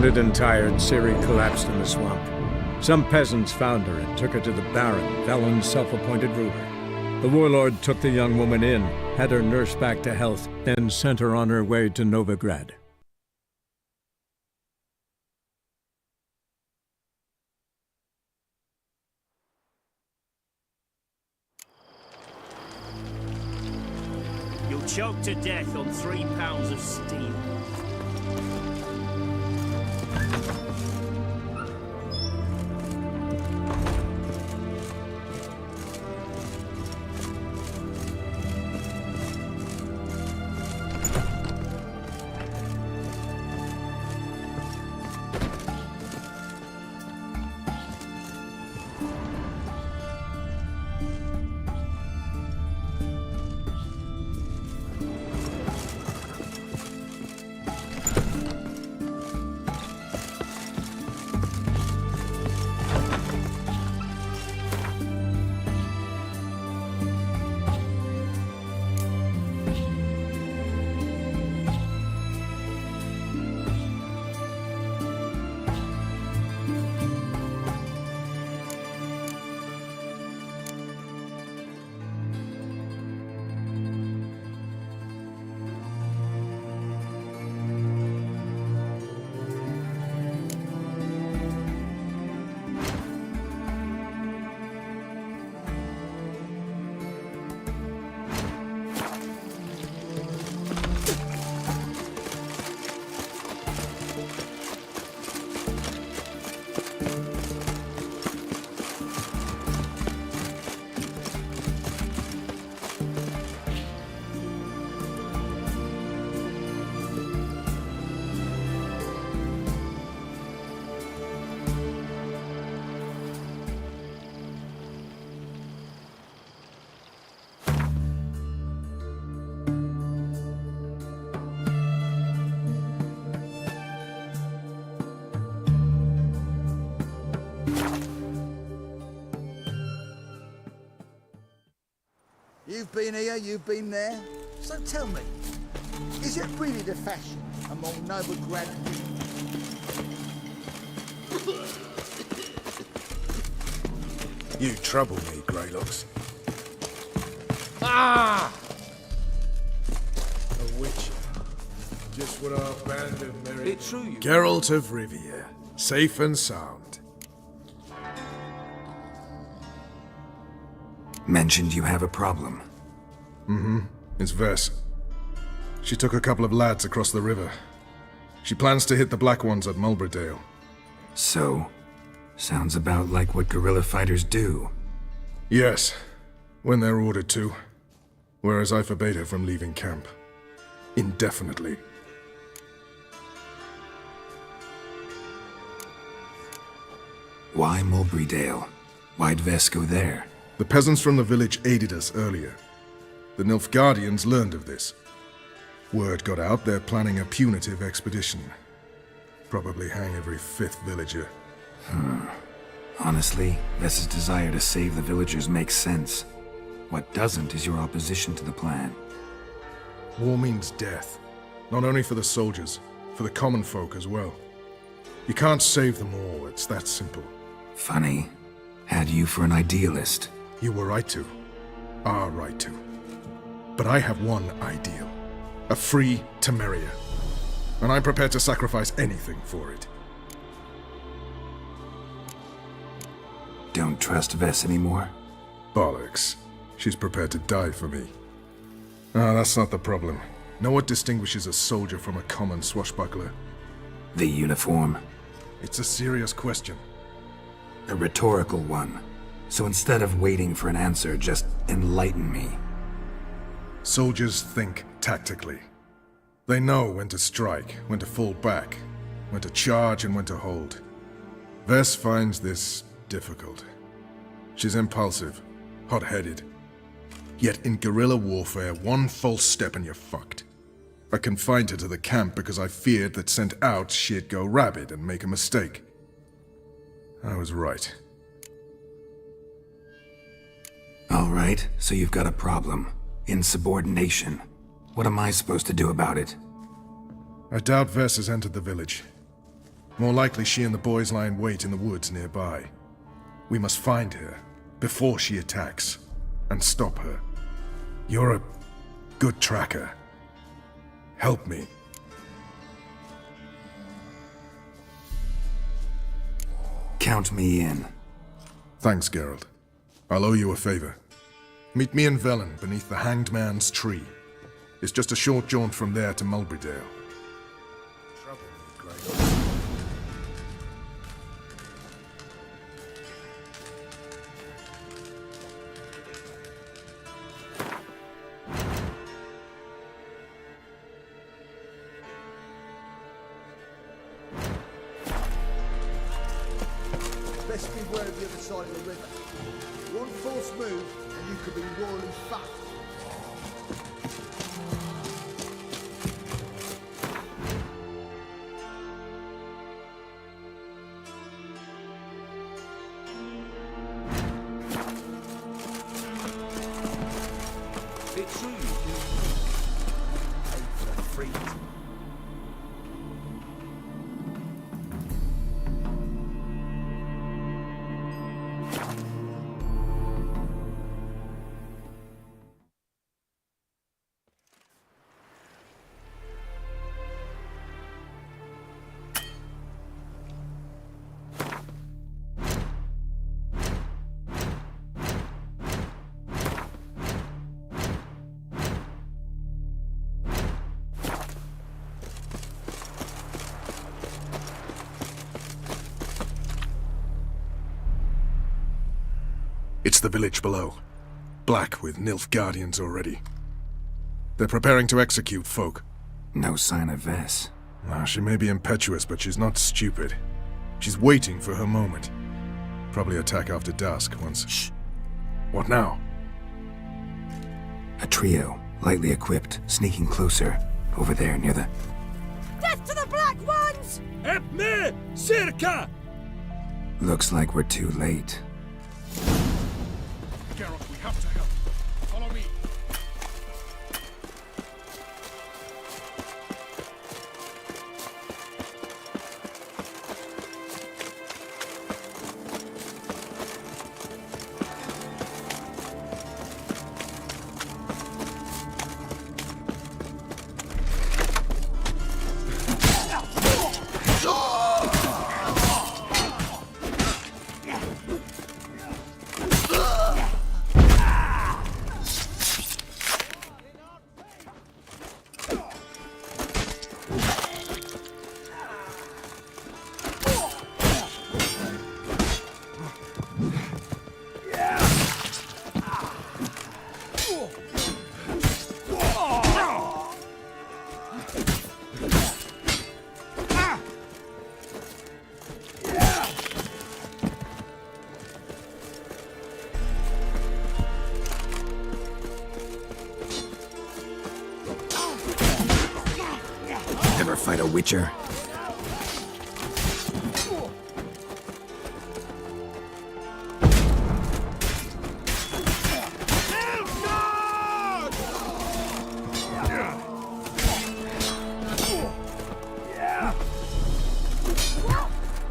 Wounded and tired, Ciri collapsed in the swamp. Some peasants found her and took her to the Baron, Velen's self-appointed ruler. The warlord took the young woman in, had her nursed back to health, then sent her on her way to Novigrad. You'll choke to death on 3 pounds of steel. You've been here, you've been there. So tell me, is it really the fashion among Novigrad You trouble me, Greylocks. Ah! A witcher. Just what our band of merry... It's true you... Geralt of Rivia. Safe and sound. Mentioned you have a problem. It's Vess. She took a couple of lads across the river. She plans to hit the Black Ones at Mulbridale. So, sounds about like what guerrilla fighters do. Yes, when they're ordered to. Whereas I forbade her from leaving camp. Indefinitely. Why Mulbridale? Why'd Vess go there? The peasants from the village aided us earlier. The Nilfgaardians learned of this. Word got out they're planning a punitive expedition. Probably hang every 5th villager. Honestly, Vess's desire to save the villagers makes sense. What doesn't is your opposition to the plan. War means death. Not only for the soldiers, for the common folk as well. You can't save them all, it's that simple. Funny. Had you for an idealist. You were right to. Are right to. But I have one ideal. A free Temeria. And I'm prepared to sacrifice anything for it. Don't trust Vess anymore? Bollocks. She's prepared to die for me. Ah, that's not the problem. Know what distinguishes a soldier from a common swashbuckler? The uniform. It's a serious question. A rhetorical one. So instead of waiting for an answer, just enlighten me. Soldiers think tactically. They know when to strike, when to fall back, when to charge and when to hold. Vess finds this difficult. She's impulsive, hot-headed. Yet in guerrilla warfare, one false step and you're fucked. I confined her to the camp because I feared that sent out she'd go rabid and make a mistake. I was right. All right, so you've got a problem. Insubordination. What am I supposed to do about it? I doubt Vess has entered the village. More likely she and the boys lie in wait in the woods nearby. We must find her before she attacks and stop her. You're a good tracker. Help me. Count me in. Thanks, Geralt. I'll owe you a favor. Meet me in Velen beneath the Hanged Man's tree. It's just a short jaunt from there to Mulberydale. Trouble me, Grey. Best beware of the other side of the river. One false move and you could be royally fucked. It's true you do. Pay for the freedom. It's the village below. Black with Nilfgaardians already. They're preparing to execute folk. No sign of Vess. She may be impetuous, but she's not stupid. She's waiting for her moment. Probably attack after dusk once... Shh. What now? A trio, lightly equipped, sneaking closer. Over there, near the... Death to the Black Ones! Help me! Circa! Looks like we're too late. Geralt, we have to help. Follow me. Ever fight a Witcher?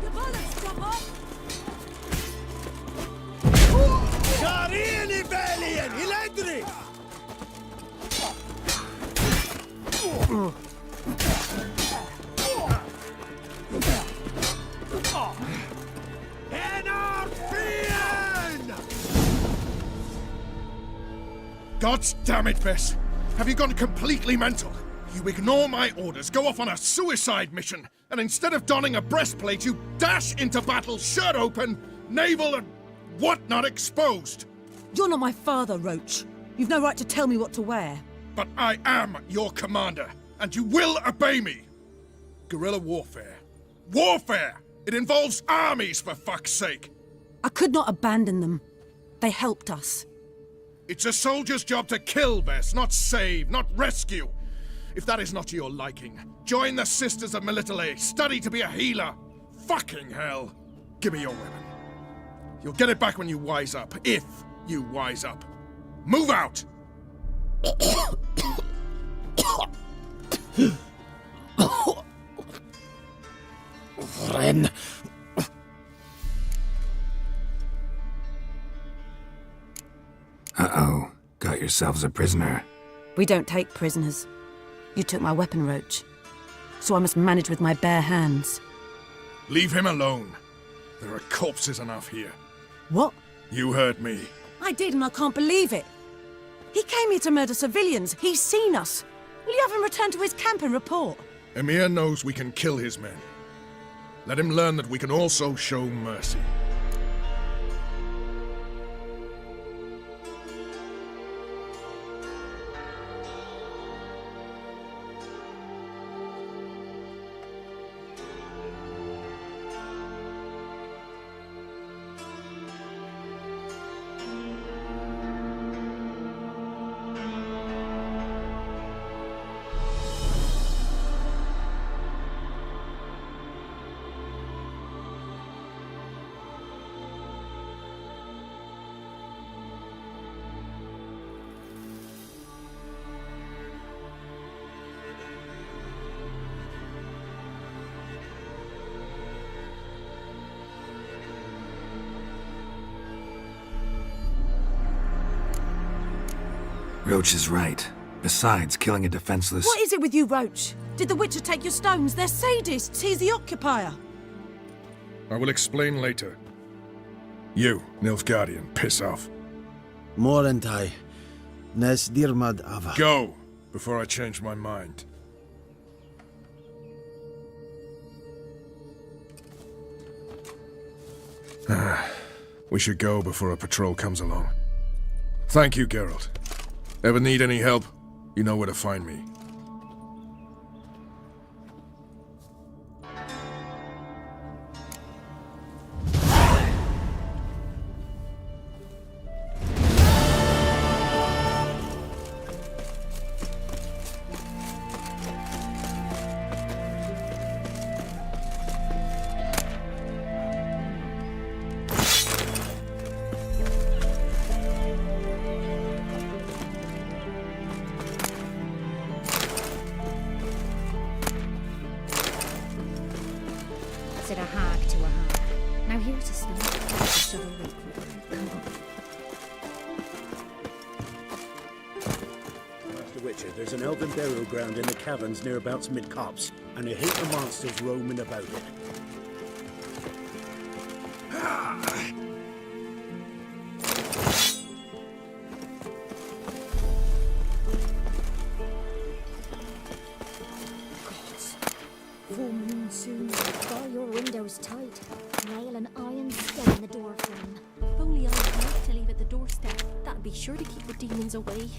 The bullets drop off! Carini Valiant! Electric! God damn it, Vess! Have you gone completely mental? You ignore my orders, go off on a suicide mission, and instead of donning a breastplate, you dash into battle, shirt open, navel and whatnot exposed. You're not my father, Roach. You've no right to tell me what to wear. But I am your commander, and you will obey me. Guerrilla warfare. Warfare! It involves armies, for fuck's sake! I could not abandon them. They helped us. It's a soldier's job to kill, Vess, not save, not rescue. If that is not to your liking, join the Sisters of Melitele, study to be a healer. Fucking hell. Give me your weapon. You'll get it back when you wise up, if you wise up. Move out! Vren. Uh-oh. Got yourselves a prisoner. We don't take prisoners. You took my weapon, Roach. So I must manage with my bare hands. Leave him alone. There are corpses enough here. What? You heard me. I did, and I can't believe it. He came here to murder civilians. He's seen us. Will you have him return to his camp and report? Emir knows we can kill his men. Let him learn that we can also show mercy. Roach is right. Besides, killing a defenseless... What is it with you, Roach? Did the Witcher take your stones? They're sadists. He's the occupier. I will explain later. You, Nilfgaardian, piss off. Morentai. Nes dirmad ava. Go, before I change my mind. We should go before a patrol comes along. Thank you, Geralt. Ever need any help? You know where to find me. Said a hag to a hag. Now here's a snake. Let's shove a rake for her. Come on. Master Witcher, there's an elven burial ground in the caverns nearabouts mid-copse, and a heap of monsters roaming about it. Full moon soon. Bar your windows tight. Nail an iron stem in the door frame. If only I had enough to leave at the doorstep. That'd be sure to keep the demons away.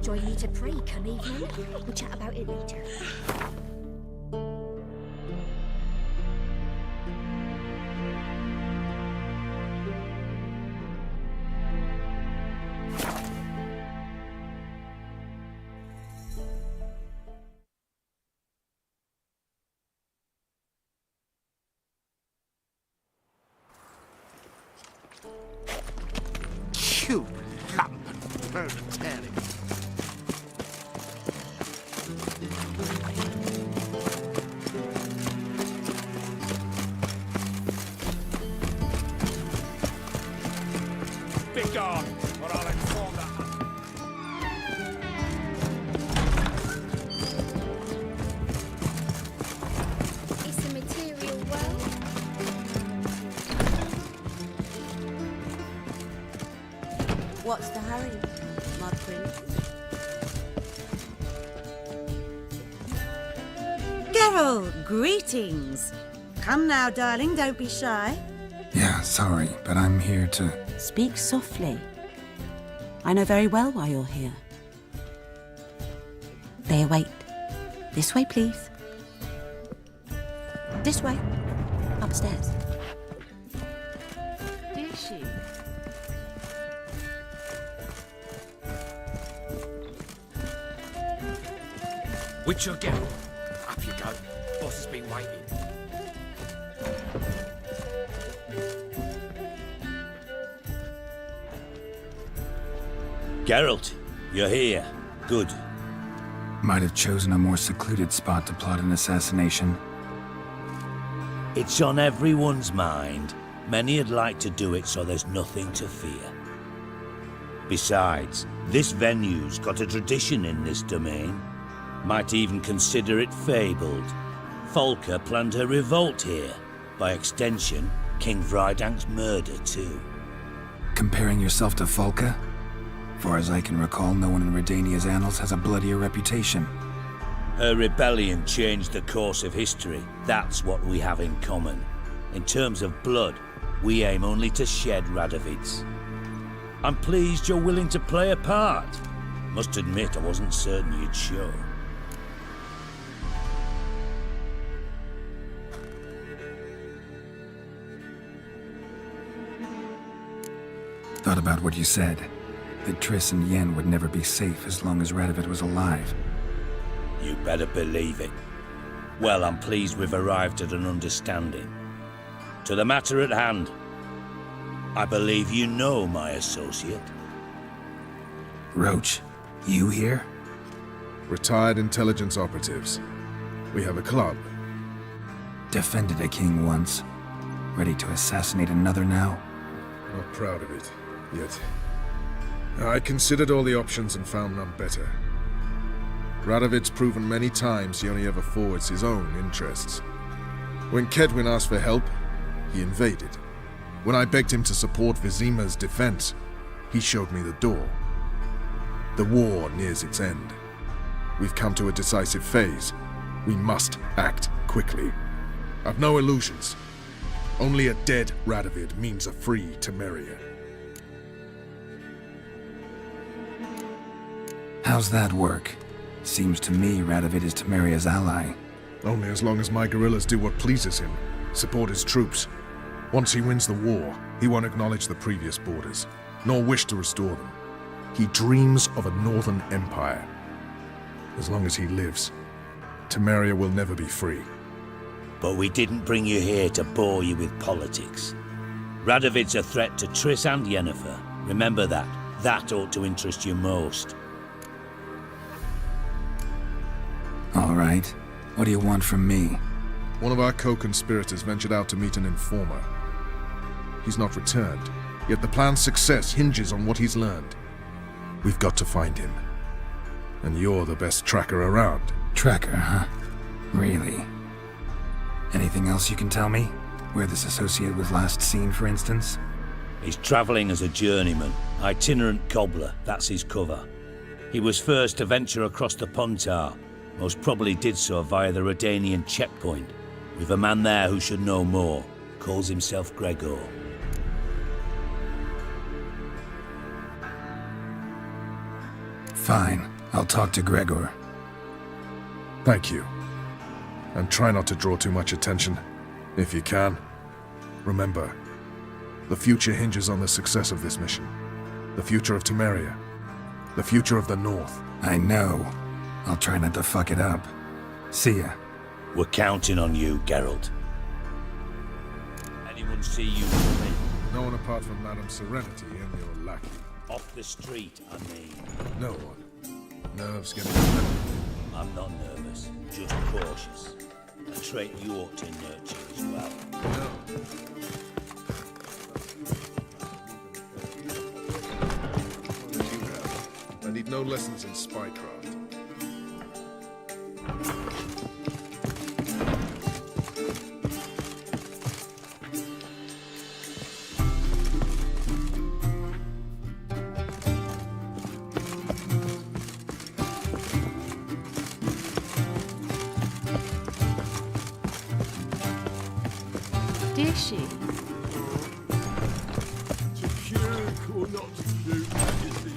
Join me to pray, come evening. We'll chat about it later. You lump and proletariat. Begone, or I'll inform the Is the material well? What's the hurry, Mud Prince? Geralt, greetings. Come now, darling, don't be shy. Yeah, sorry, but I'm here to... Speak softly. I know very well why you're here. They await. This way, please. This way. Upstairs. Did she? Witcher Geralt. Up you go. Boss has been waiting. Geralt, you're here. Good. Might have chosen a more secluded spot to plot an assassination. It's on everyone's mind. Many would like to do it so there's nothing to fear. Besides, this venue's got a tradition in this domain. Might even consider it fabled. Folka planned her revolt here. By extension, King Vrydank's murder too. Comparing yourself to Folka? Far as I can recall, no one in Redania's annals has a bloodier reputation. Her rebellion changed the course of history. That's what we have in common. In terms of blood, we aim only to shed Radovid's. I'm pleased you're willing to play a part. Must admit, I wasn't certain you'd show. thought about what you said. That Triss and Yen would never be safe as long as Radovid was alive. You better believe it. Well, I'm pleased we've arrived at an understanding. To the matter at hand, I believe you know my associate. Roach, you here? Retired intelligence operatives. We have a club. Defended a king once. Ready to assassinate another now? Not proud of it, yet. I considered all the options and found none better. Radovid's proven many times he only ever forwards his own interests. When Kedwin asked for help, he invaded. When I begged him to support Vizima's defense, he showed me the door. The war nears its end. We've come to a decisive phase. We must act quickly. I've no illusions. Only a dead Radovid means a free Temeria. How's that work? Seems to me Radovid is Temeria's ally. Only as long as my guerrillas do what pleases him, support his troops. Once he wins the war, he won't acknowledge the previous borders, nor wish to restore them. He dreams of a northern empire. As long as he lives, Temeria will never be free. But we didn't bring you here to bore you with politics. Radovid's a threat to Triss and Yennefer. Remember that. That ought to interest you most. All right. What do you want from me? One of our co-conspirators ventured out to meet an informer. He's not returned, yet the plan's success hinges on what he's learned. We've got to find him. And you're the best tracker around. Tracker, huh? Really? Anything else you can tell me? Where this associate was last seen, for instance? He's travelling as a journeyman, itinerant cobbler, that's his cover. He was first to venture across the Pontar, most probably did so via the Redanian checkpoint. We've a man there who should know more, calls himself Gregor. Fine, I'll talk to Gregor. Thank you. And try not to draw too much attention, if you can. Remember, the future hinges on the success of this mission. The future of Temeria. The future of the North. I know. I'll try not to fuck it up. See ya. We're counting on you, Geralt. Anyone see you coming? No one apart from Madame Serenity and your lackey. Off the street, I mean. No one. Nerves getting... I'm not nervous, just cautious. A trait you ought to nurture as well. No. You have. I need no lessons in spycraft. Did she? To puke or not to puke, Majesty?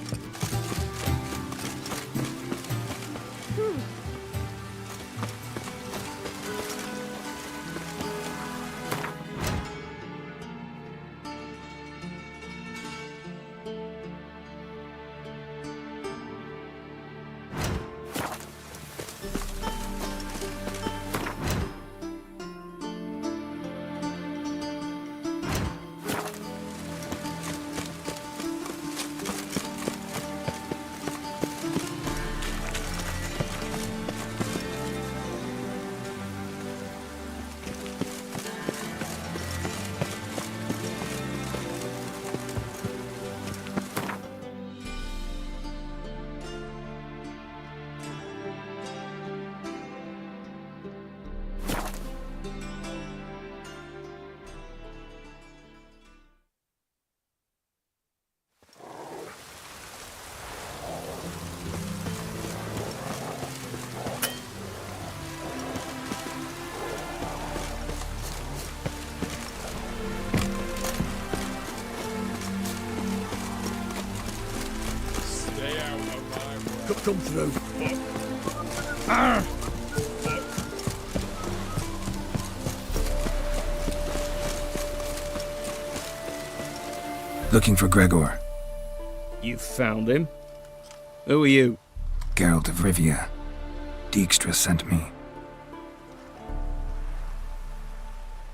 Come through. Looking for Gregor. You found him? Who are you? Geralt of Rivia. Dijkstra sent me.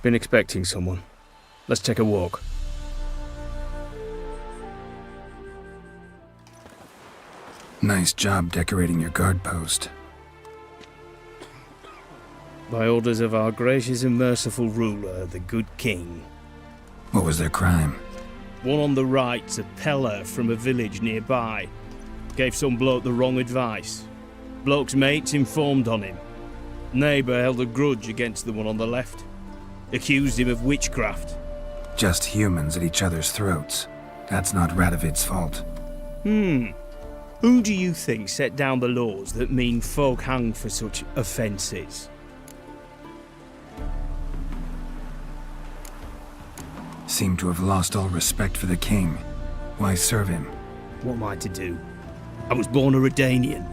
Been expecting someone. Let's take a walk. Nice job decorating your guard post. By orders of our gracious and merciful ruler, the good king. What was their crime? One on the right's a peller from a village nearby. Gave some bloke the wrong advice. Bloke's mates informed on him. Neighbour held a grudge against the one on the left. Accused him of witchcraft. Just humans at each other's throats. That's not Radovid's fault. Who do you think set down the laws that mean folk hang for such offences? Seem to have lost all respect for the king. Why serve him? What am I to do? I was born a Redanian.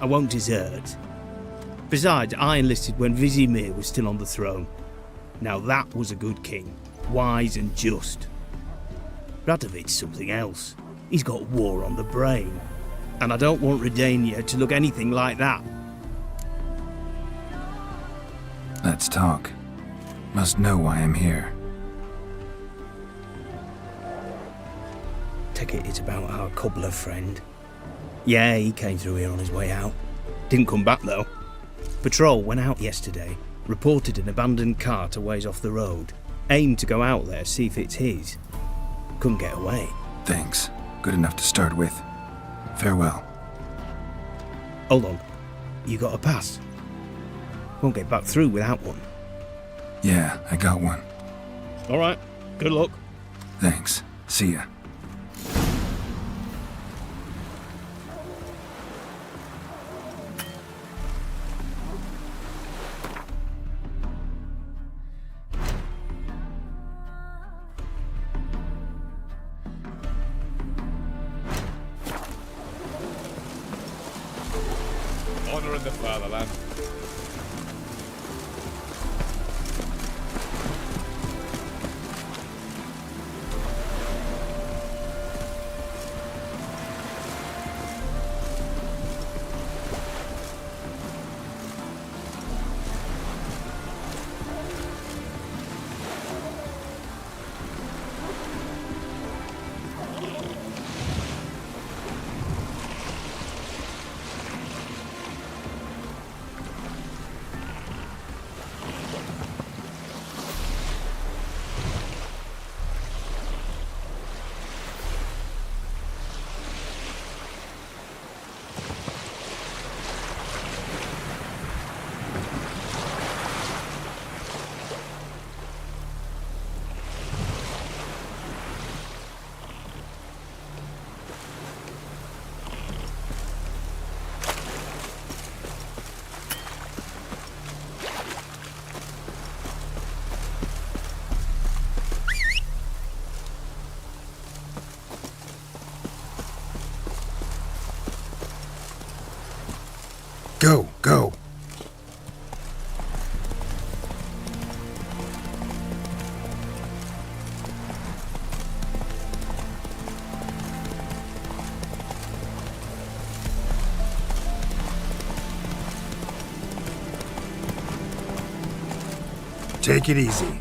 I won't desert. Besides, I enlisted when Vizimir was still on the throne. Now that was a good king, wise and just. Radovid's something else. He's got war on the brain. And I don't want Redania to look anything like that. Let's talk. Must know why I'm here. Take it it's about our cobbler friend. Yeah, he came through here on his way out. Didn't come back though. Patrol went out yesterday, reported an abandoned cart a ways off the road. Aimed to go out there, see if it's his. Couldn't get away. Thanks. Good enough to start with. Farewell. Hold on. You got a pass? Won't get back through without one. Yeah, I got one. Alright, good luck. Thanks. See ya. Honor in the fatherland. Go, go. Take it easy.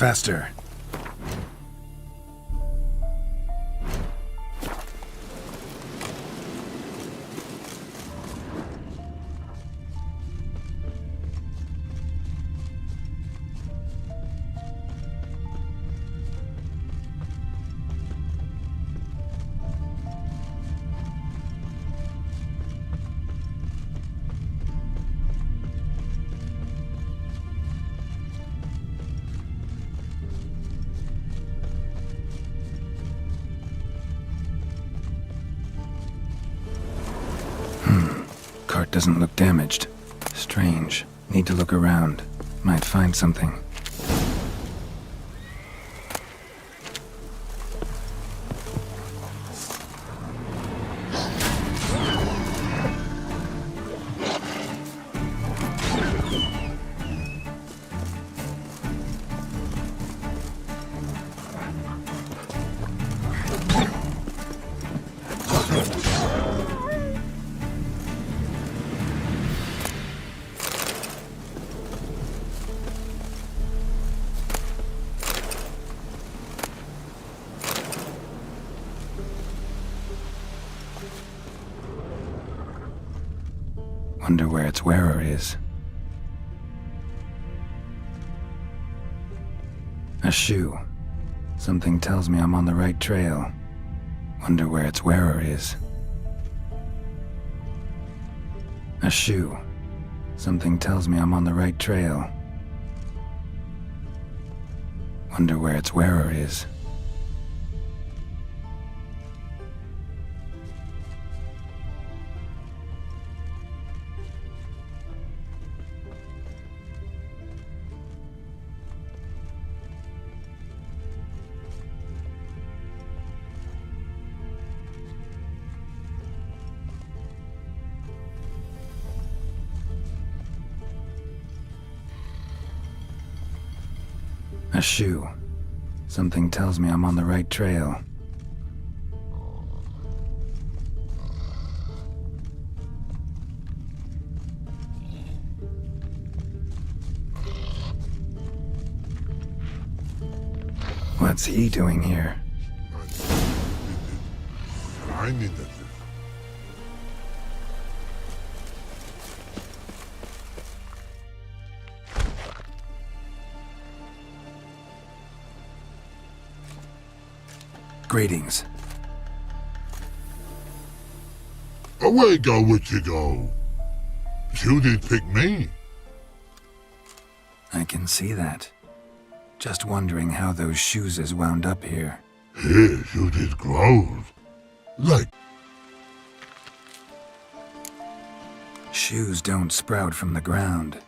Faster. Cart doesn't look damaged. Strange. Need to look around. Might find something. Wonder where its wearer is. A shoe. Something tells me I'm on the right trail. Wonder where its wearer is. A shoe. Something tells me I'm on the right trail. Wonder where its wearer is. A shoe. Something tells me I'm on the right trail. What's he doing here? I need it. Greetings. Away go with you go. You did pick me. I can see that. Just wondering how those shoes is wound up here. Here you did grow. Like Shoes don't sprout from the ground.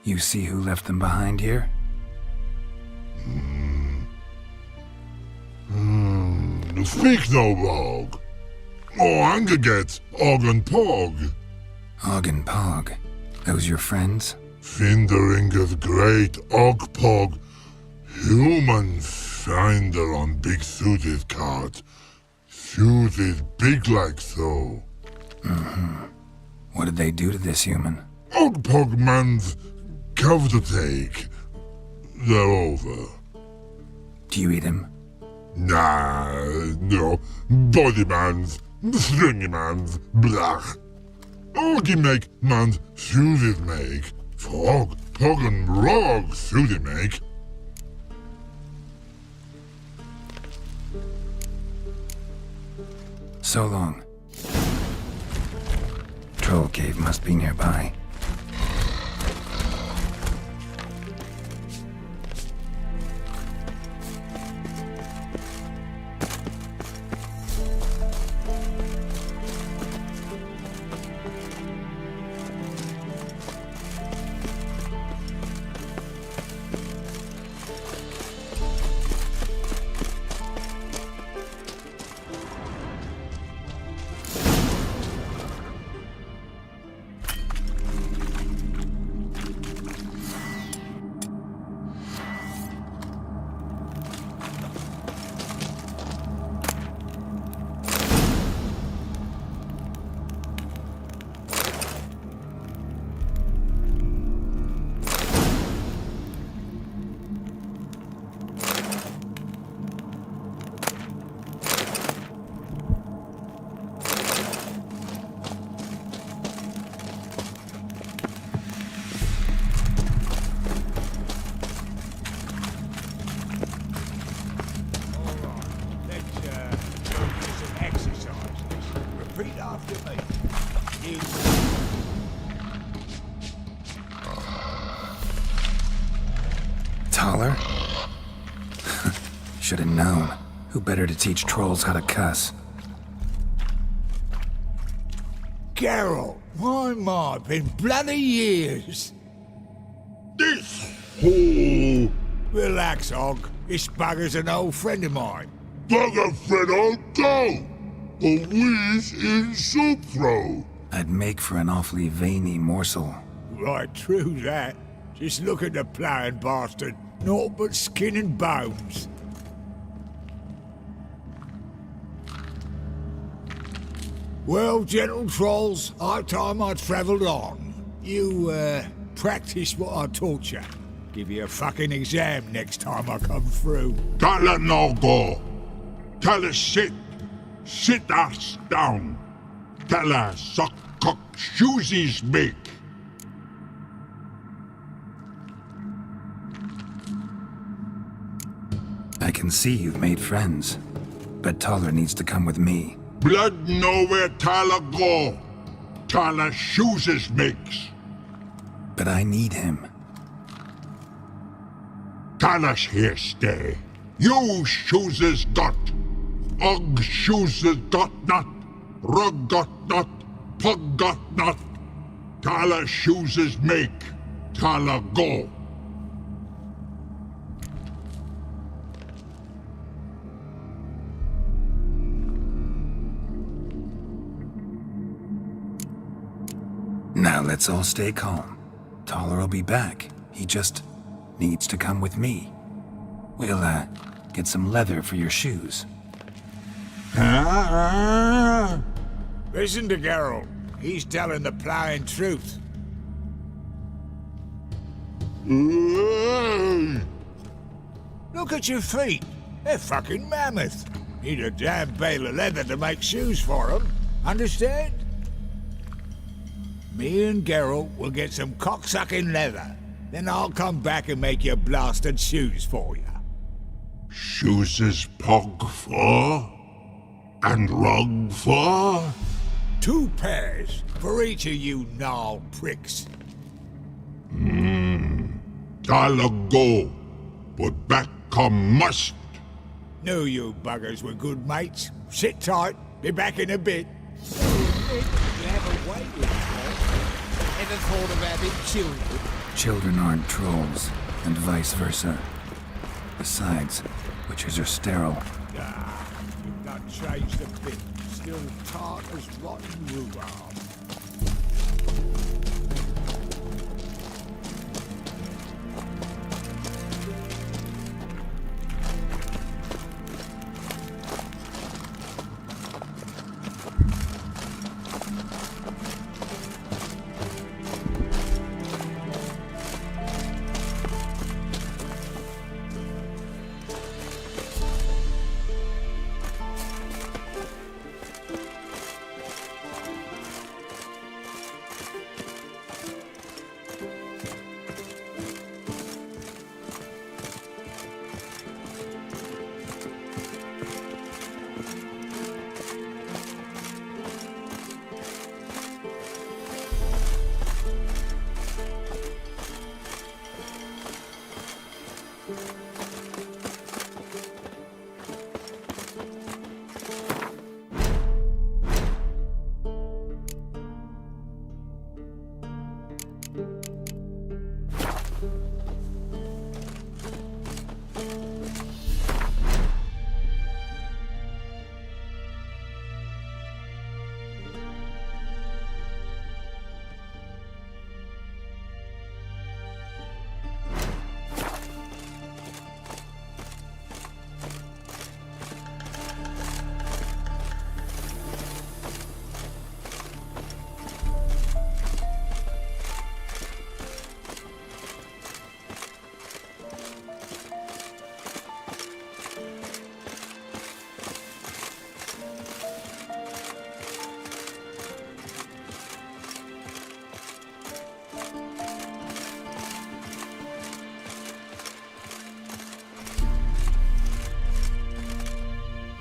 You see who left them behind here? Speak no log. Oh, anger gets Og and Pog. Og and Pog. Those your friends? Finderinger's great Og Pog. Human finder on big Suzy's cart. Suzy's big like so. What did they do to this human? Og Pog man's cover to take. They're over. Do you eat him? Nah, no. Body man's, stringy man's, blach. Augie make man's Suzy's make. Frog, Pog and Rog Suzy make. So long. Troll cave must be nearby. Should have known. Who better to teach trolls how to cuss? Geralt, my, been bloody years. This fool! Relax, Og. This bugger's an old friend of mine. Bugger friend I'll go! A whiz in soup throw. I'd make for an awfully veiny morsel. Right, true that. Just look at the ploughing bastard. Naught but skin and bones. Well, gentle trolls, high time I travelled on. You, practice what I taught you. Give you a fucking exam next time I come through. Tala no go. Tala sit. Sit us down. Tala suck cock shoesies make. I can see you've made friends, but Taller needs to come with me. Blood know where Tala go. Tala shoeses makes. But I need him. Tala's here stay. You shoeses got. Og shoeses got not. Rug got not. Pug got not. Tala shoeses make. Tala go. Now let's all stay calm. Taller will be back. He just needs to come with me. We'll, get some leather for your shoes. Listen to Geralt. He's telling the ploughing truth. Look at your feet. They're fucking mammoth. Need a damn bale of leather to make shoes for them. Understand? Me and Geralt will get some cocksucking leather. Then I'll come back and make your blasted shoes for you. Shoeses pug for? And rug for? 2 pairs for each of you gnarled pricks. Tala go. But back come must. Knew you buggers were good mates. Sit tight. Be back in a bit. You have a way with you. Ever thought of having children? Children aren't trolls, and vice versa. Besides, witches are sterile. You've not changed a bit. Still tart as rotten rhubarb.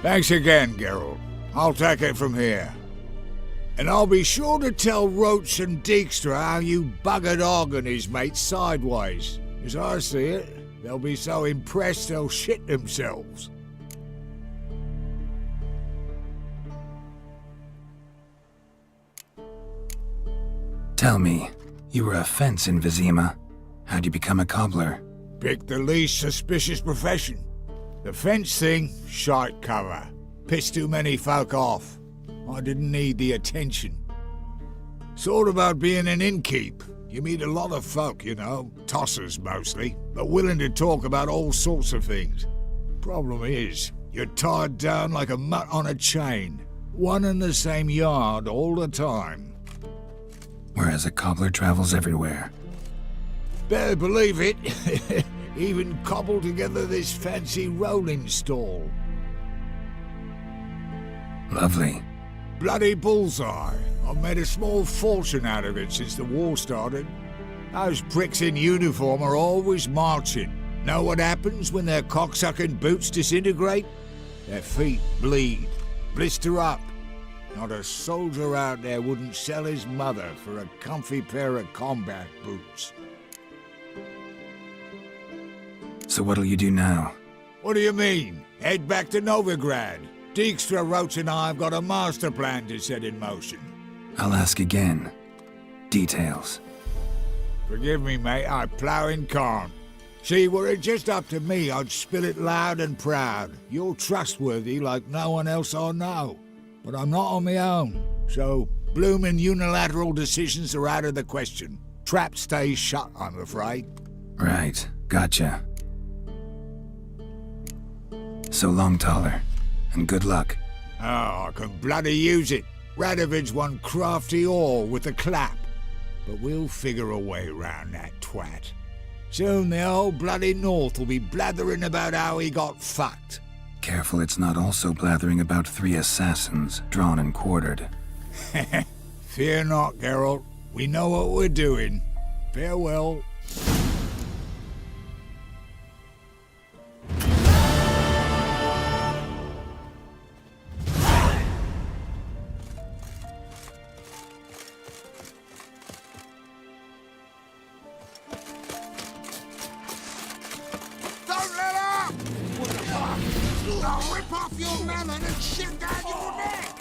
Thanks again, Geralt. I'll take it from here. And I'll be sure to tell Roach and Dijkstra how you buggered Og and his mates sideways. As I see it, they'll be so impressed they'll shit themselves. Tell me, you were a fence in Vizima. How'd you become a cobbler? Pick the least suspicious profession. The fence thing, shite cover. Pissed too many folk off. I didn't need the attention. Sort about being an innkeep. You meet a lot of folk, you know, tossers mostly, but willing to talk about all sorts of things. Problem is, you're tied down like a mutt on a chain. One and the same yard all the time. Whereas a cobbler travels everywhere. Better believe it. Even cobbled together this fancy rolling stall. Lovely. Bloody bullseye. I've made a small fortune out of it since the war started. Those pricks in uniform are always marching. Know what happens when their cocksucking boots disintegrate? Their feet bleed, blister up. Not a soldier out there wouldn't sell his mother for a comfy pair of combat boots. So what'll you do now? What do you mean? Head back to Novigrad. Dijkstra Roach and I have got a master plan to set in motion. I'll ask again. Details. Forgive me, mate, I plough in can't. See, were it just up to me, I'd spill it loud and proud. You're trustworthy like no one else I know. But I'm not on my own, so bloomin' unilateral decisions are out of the question. Trap stays shut, I'm afraid. Right, gotcha. So long, Taller, and good luck. Oh, I can bloody use it. Radovid's one crafty whore with a clap. But we'll figure a way round that twat. Soon the whole bloody North will be blathering about how he got fucked. Careful it's not also blathering about 3 assassins, drawn and quartered. Fear not, Geralt. We know what we're doing. Farewell. I'll rip off your melon and shit down your neck!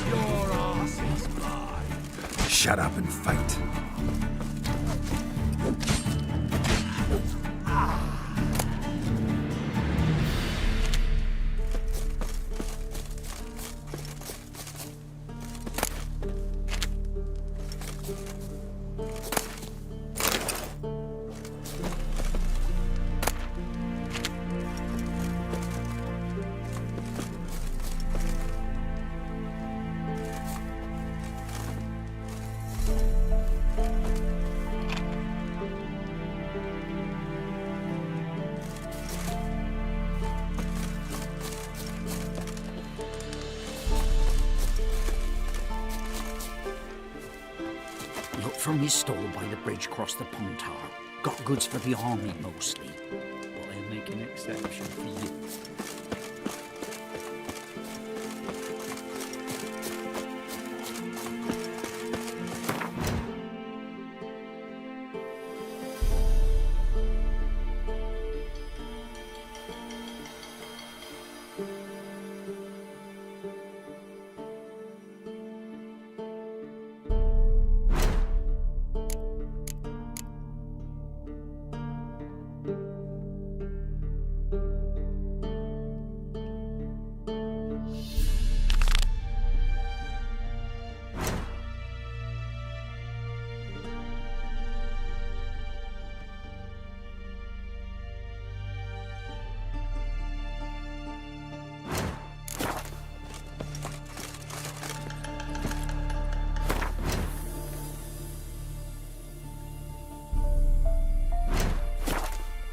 Your ass is mine. Shut up and fight. From his stall by the bridge across the Pontar. Got goods for the army mostly. But I'll make an exception for you.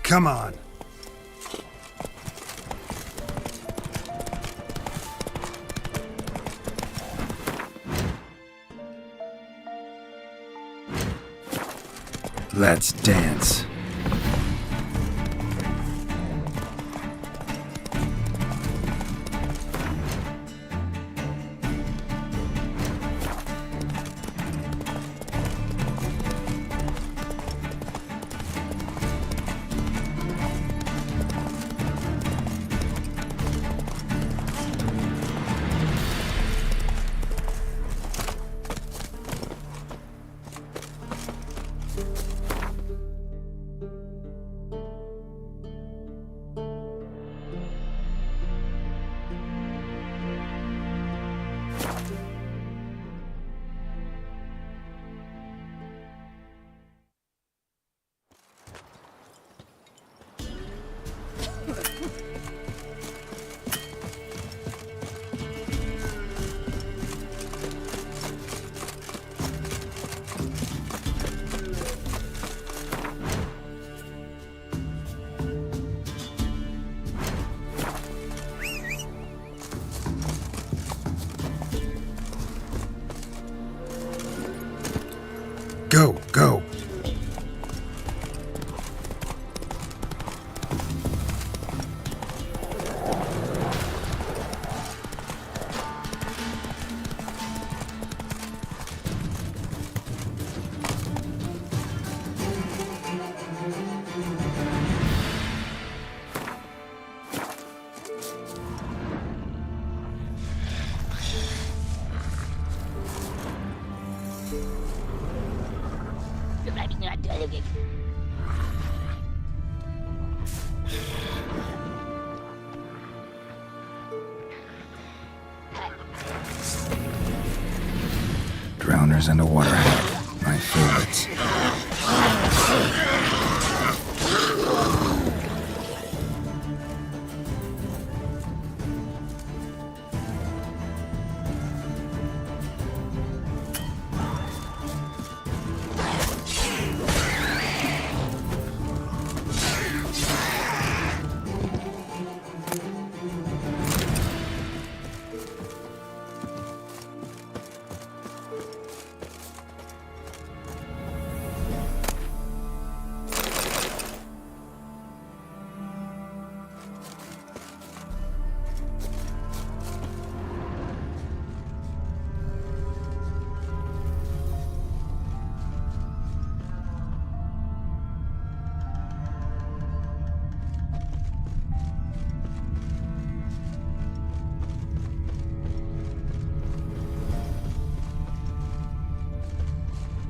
Come on. Let's dance. Go, go. Drowners and a waterhead, my favorites.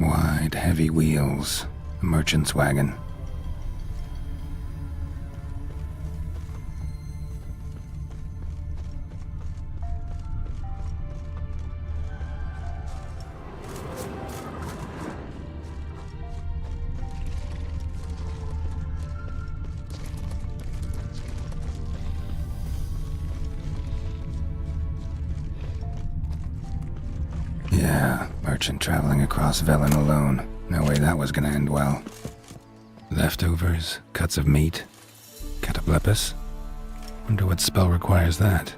Wide, heavy wheels. A merchant's wagon. Yeah, merchant traveling across Velen alone. No way that was gonna end well. Leftovers, cuts of meat, cataplepis. Wonder what spell requires that.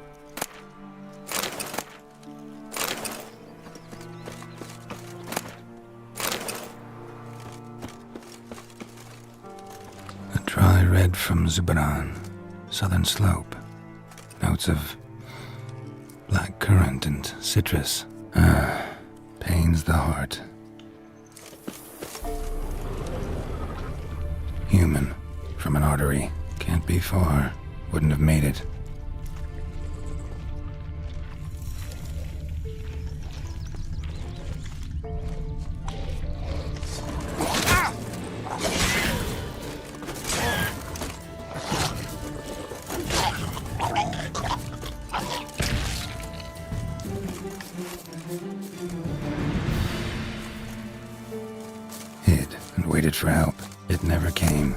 A dry red from Zubaran, southern slope. Notes of black currant and citrus. Pains the heart. Human, from an artery. Can't be far. Wouldn't have made it. Hid and waited for help. It never came.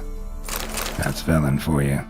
That's Velen for you.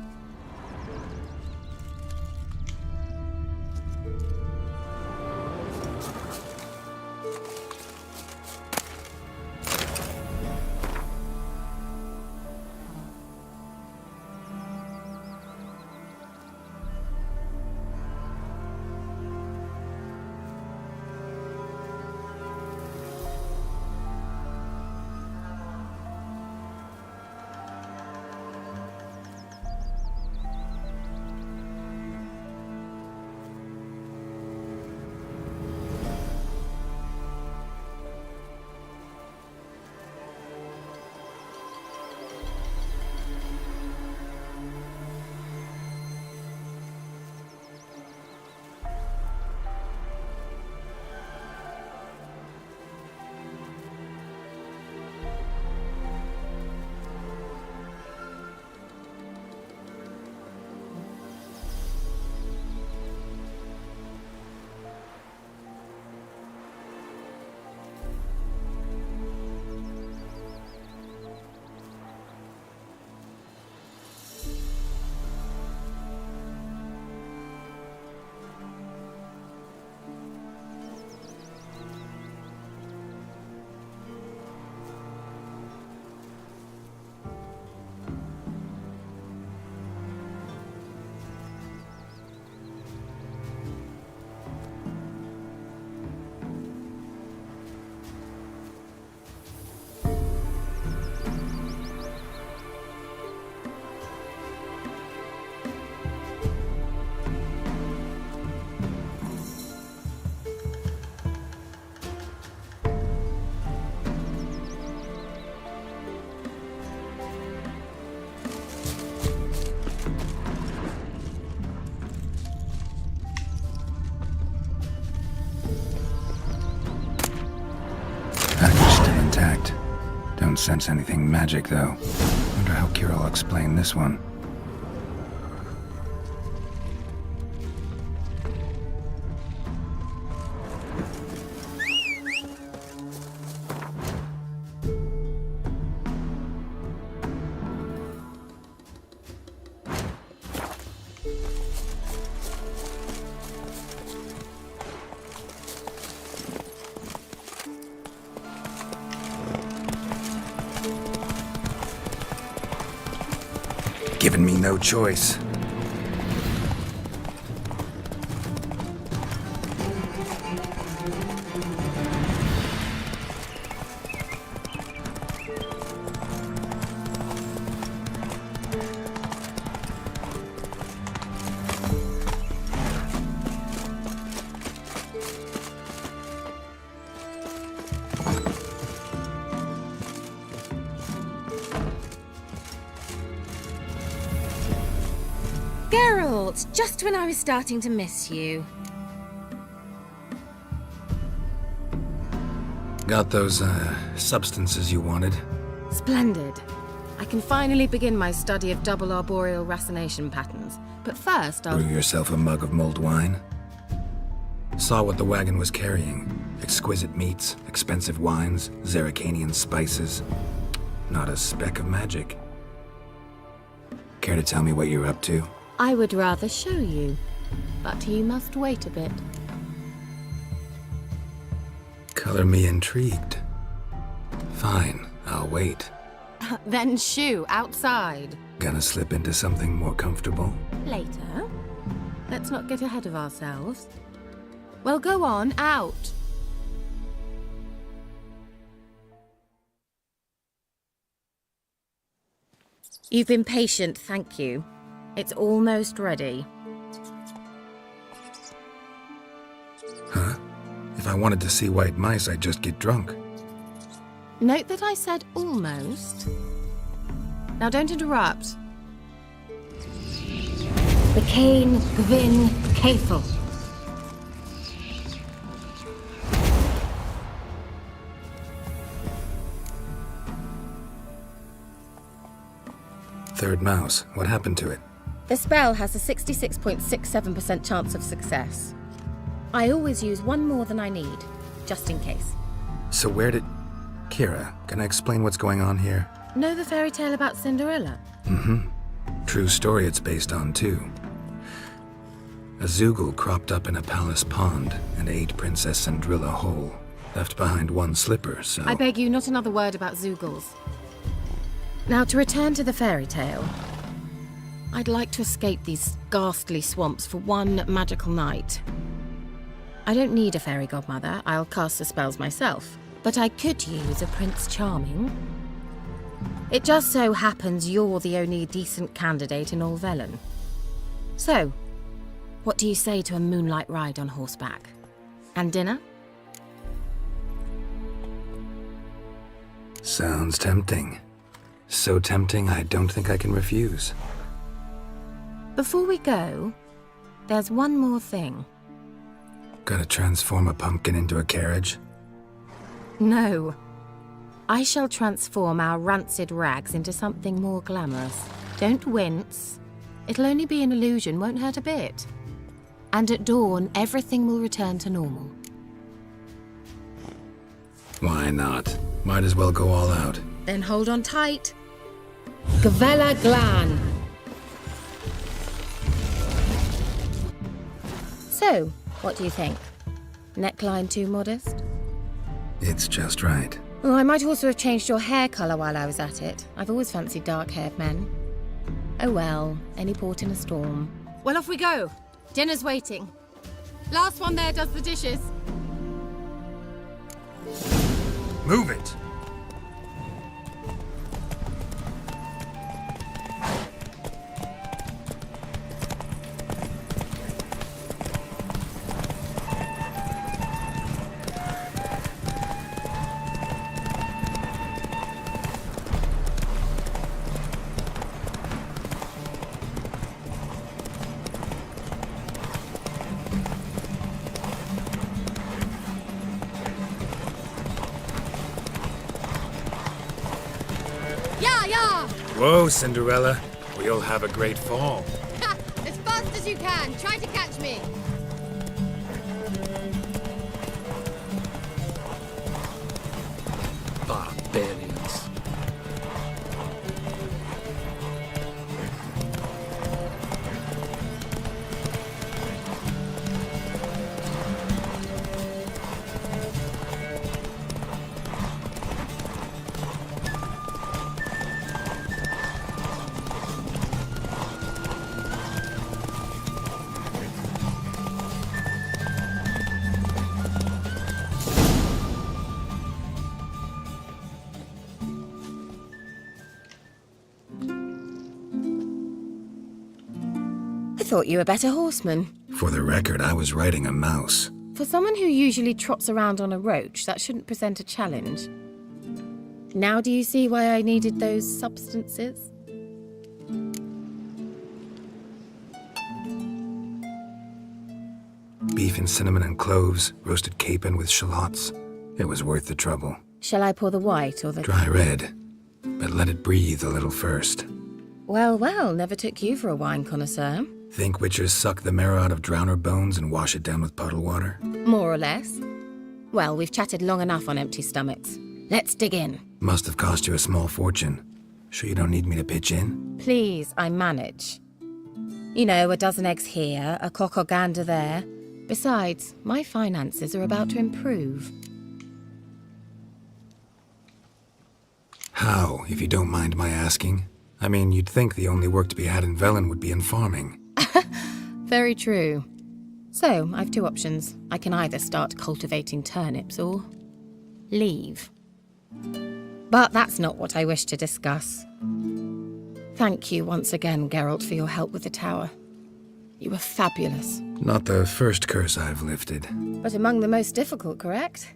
don't sense anything magic, though. Wonder how Kira will explain this one. Given me no choice. Geralt, just when I was starting to miss you. Got those, substances you wanted? Splendid. I can finally begin my study of double arboreal racination patterns. But first, I'll... Brew yourself a mug of mulled wine? Saw what the wagon was carrying. Exquisite meats, expensive wines, Zerrikanian spices. Not a speck of magic. Care to tell me what you're up to? I would rather show you, but you must wait a bit. Color me intrigued. Fine, I'll wait. Then shoo, outside. Gonna slip into something more comfortable? Later. Let's not get ahead of ourselves. Well, go on, out. You've been patient, thank you. It's almost ready. Huh? If I wanted to see white mice, I'd just get drunk. Note that I said almost. Now don't interrupt. The Cain Gvin Cathal. Third mouse. What happened to it? The spell has a 66.67% chance of success. I always use one more than I need, just in case. So where did... Kira, can I explain what's going on here? Know the fairy tale about Cinderella? Mm-hmm. True story it's based on, too. A Zoogle cropped up in a palace pond and ate Princess Cinderella whole. Left behind one slipper, so... I beg you, not another word about Zoogles. Now, to return to the fairy tale. I'd like to escape these ghastly swamps for one magical night. I don't need a fairy godmother, I'll cast the spells myself. But I could use a Prince Charming. It just so happens you're the only decent candidate in all Velen. So, what do you say to a moonlight ride on horseback? And dinner? Sounds tempting. So tempting, I don't think I can refuse. Before we go, there's one more thing. Gotta transform a pumpkin into a carriage? No. I shall transform our rancid rags into something more glamorous. Don't wince. It'll only be an illusion, won't hurt a bit. And at dawn, everything will return to normal. Why not? Might as well go all out. Then hold on tight. Gavella Glan. So, what do you think? Neckline too modest? It's just right. Oh, I might also have changed your hair colour while I was at it. I've always fancied dark-haired men. Oh well, any port in a storm. Well, off we go. Dinner's waiting. Last one there does the dishes. Move it! Whoa, Cinderella. We'll have a great fall. Ha! As fast as you can. Try to catch me. Barbarians. I thought you were better horseman. For the record, I was riding a mouse. For someone who usually trots around on a roach, that shouldn't present a challenge. Now do you see why I needed those substances? Beef and cinnamon and cloves, roasted capon with shallots. It was worth the trouble. Shall I pour the white or the... Dry red, but let it breathe a little first. Well, well, never took you for a wine connoisseur. Think witchers suck the marrow out of drowner bones and wash it down with puddle water? More or less. Well, we've chatted long enough on empty stomachs. Let's dig in. Must have cost you a small fortune. Sure you don't need me to pitch in? Please, I manage. You know, a dozen eggs here, a cock or gander there. Besides, my finances are about to improve. How, if you don't mind my asking? I mean, you'd think the only work to be had in Velen would be in farming. Very true. So, I've two options. I can either start cultivating turnips or leave. But that's not what I wish to discuss. Thank you once again, Geralt, for your help with the tower. You were fabulous. Not the first curse I've lifted. But among the most difficult, correct?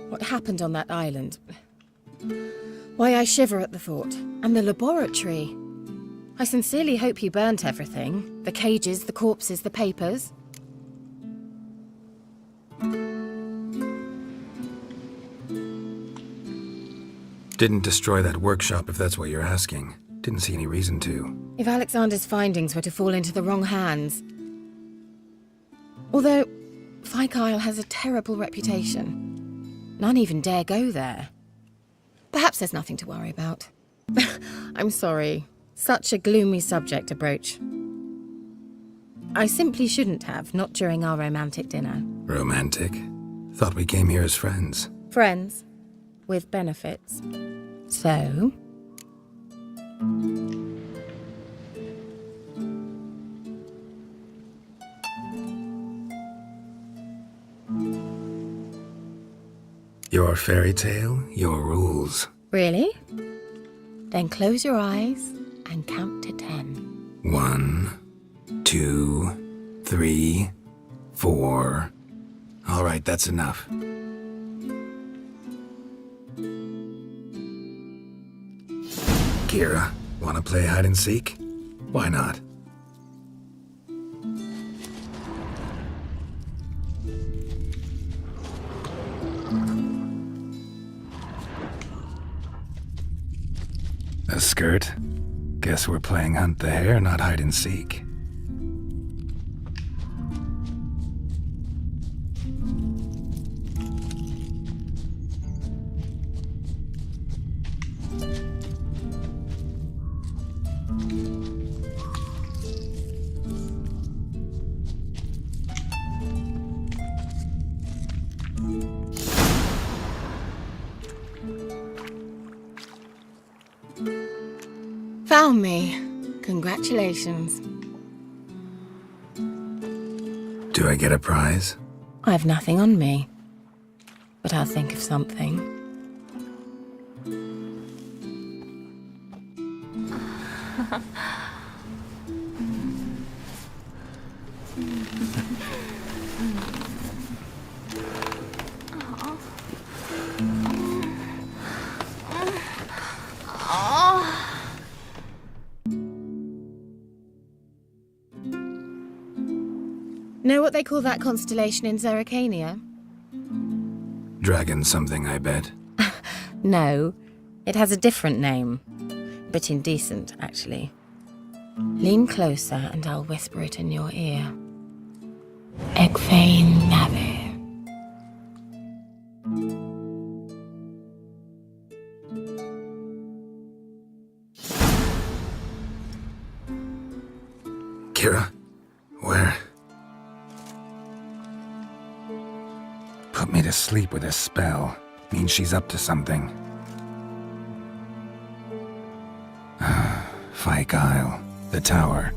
What happened on that island? Why, I shiver at the thought. And the laboratory. I sincerely hope you burnt everything. The cages, the corpses, the papers. Didn't destroy that workshop, if that's what you're asking. Didn't see any reason to. If Alexander's findings were to fall into the wrong hands... Although, Fyke Isle has a terrible reputation. None even dare go there. Perhaps there's nothing to worry about. I'm sorry. Such a gloomy subject to broach. I simply shouldn't have, not during our romantic dinner. Romantic? Thought we came here as friends. Friends. With benefits. So... Your fairy tale, your rules. Really? Then close your eyes and count to 10. 1, 2, 3, 4. All right, that's enough. Kira, wanna play hide and seek? Why not? A skirt? Guess we're playing hunt the hare, not hide and seek. Found me. Congratulations. Do I get a prize? I have nothing on me. But I'll think of something. Know what they call that constellation in Zerrikania? Dragon something, I bet. No, it has a different name. Bit indecent, actually. Lean closer and I'll whisper it in your ear. Egfain Nave. Kira? Where? Put me to sleep with a spell. Means she's up to something. Fyke Isle. The tower.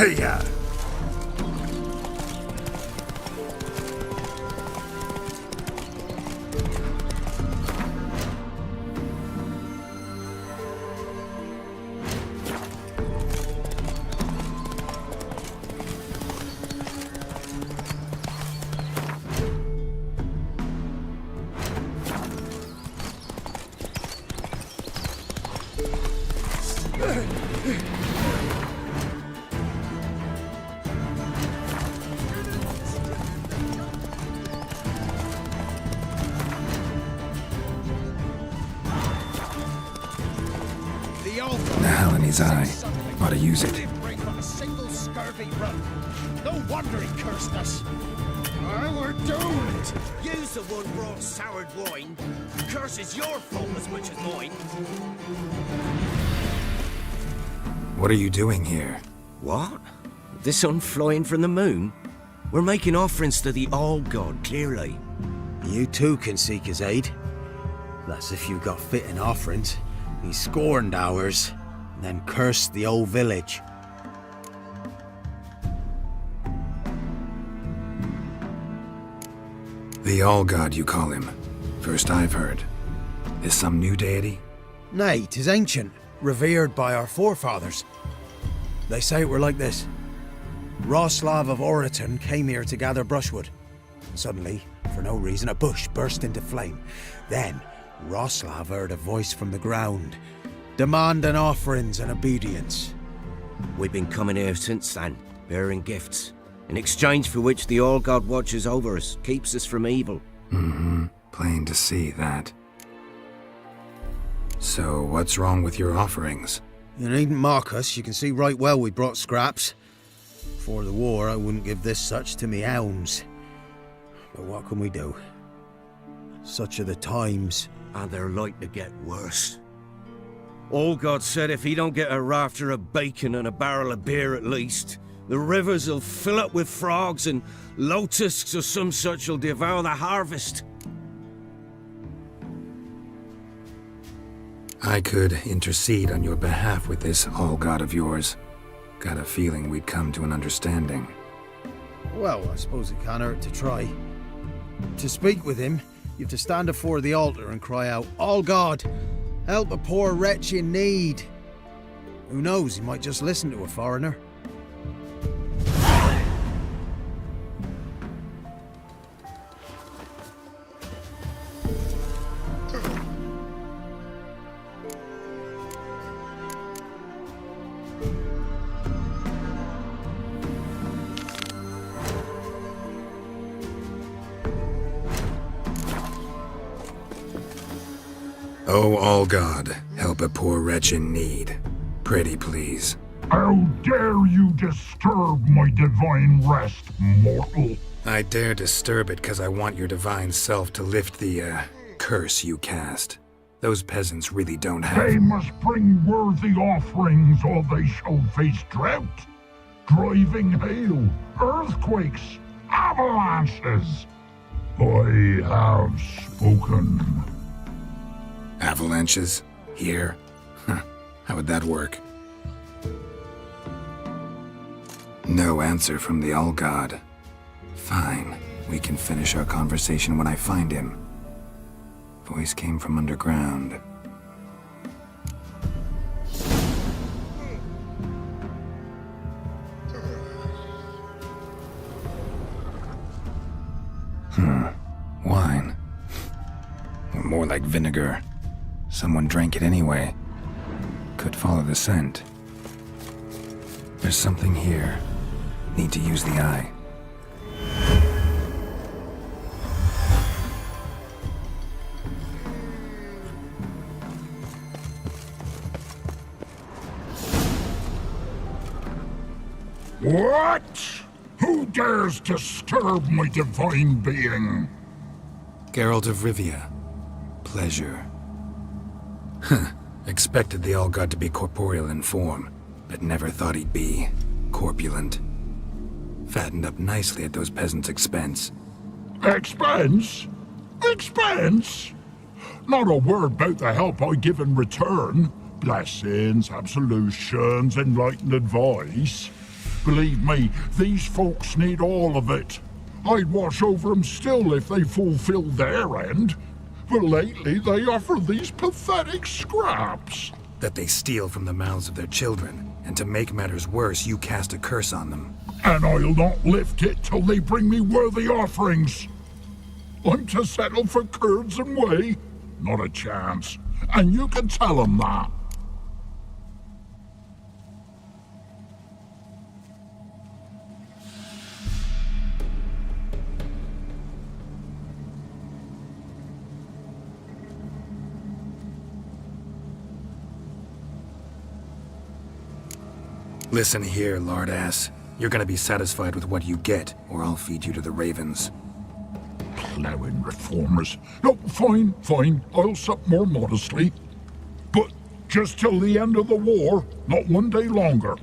Hiya! Now in his eye. Ought to use it. No wonder he cursed us. We're doomed. You's the one brought soured wine. The curse is your fault as much as mine. What are you doing here? What? The sun flying from the moon? We're making offerings to the All-God, clearly. You too can seek his aid. That's if you've got fitting offerings. He scorned ours, then cursed the old village. The All-God, you call him. First I've heard. Is some new deity? Nay, 'tis ancient, revered by our forefathers. They say it were like this. Roslav of Oriton came here to gather brushwood. And suddenly, for no reason, a bush burst into flame. Then, Roslav heard a voice from the ground, demanding offerings and obedience. We've been coming here since then, bearing gifts, in exchange for which the All-God watches over us, keeps us from evil. Mm-hmm. Plain to see that. So, what's wrong with your offerings? You needn't mock us, you can see right well we brought scraps. Before the war, I wouldn't give this such to me hounds. But what can we do? Such are the times. And they're like to get worse. All-God said if he don't get a rafter of bacon and a barrel of beer at least, the rivers will fill up with frogs and locusts or some such will devour the harvest. I could intercede on your behalf with this All-God of yours. Got a feeling we'd come to an understanding. Well, I suppose it can't hurt to try. To speak with him, you have to stand before the altar and cry out, All-God, help a poor wretch in need. Who knows, he might just listen to a foreigner. Oh, All-God, help a poor wretch in need. Pretty please. How dare you disturb my divine rest, mortal? I dare disturb it because I want your divine self to lift the, curse you cast. Those peasants really don't have— They must bring worthy offerings or they shall face drought, driving hail, earthquakes, avalanches. I have spoken. Avalanches? Here? Huh. How would that work? No answer from the All-God. Fine. We can finish our conversation when I find him. Voice came from underground. Wine. Or more like vinegar. Someone drank it anyway. Could follow the scent. There's something here. Need to use the eye. What? Who dares disturb my divine being? Geralt of Rivia. Pleasure. Expected the All-God to be corporeal in form, but never thought he'd be corpulent. Fattened up nicely at those peasants' expense. Expense? Expense? Not a word about the help I give in return. Blessings, absolutions, enlightened advice. Believe me, these folks need all of it. I'd watch over them still if they fulfilled their end. But lately they offer these pathetic scraps. That they steal from the mouths of their children, and to make matters worse, you cast a curse on them. And I'll not lift it till they bring me worthy offerings. I'm to settle for curds and whey? Not a chance. And you can tell them that. Listen here, lardass. You're gonna be satisfied with what you get, or I'll feed you to the ravens. Ploughing reformers. No, fine. I'll sup more modestly. But just till the end of the war, not one day longer.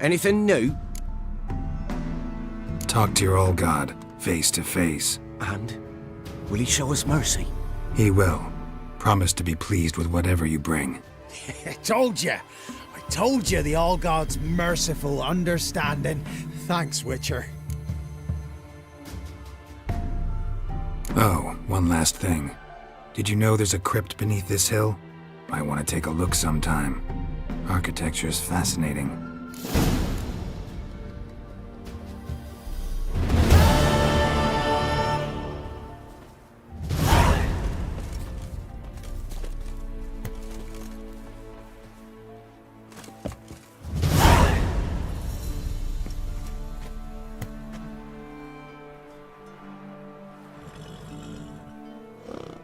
Anything new? Talk to your old god, face to face. And? Will he show us mercy? He will. Promise to be pleased with whatever you bring. I told you the All God's merciful, understanding. Thanks, Witcher. Oh, one last thing. Did you know there's a crypt beneath this hill? Might want to take a look sometime. Architecture's fascinating.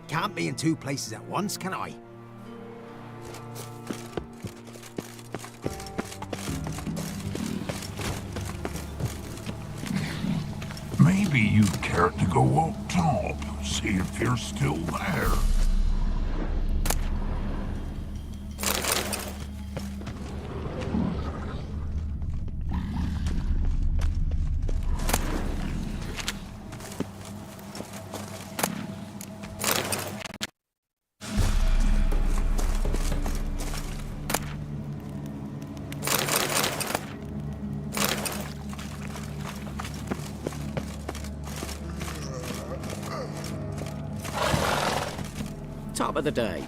Can't be in two places at once, can I? Maybe you'd care to go up top, see if you're still there. Top of the day.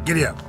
Giddy up.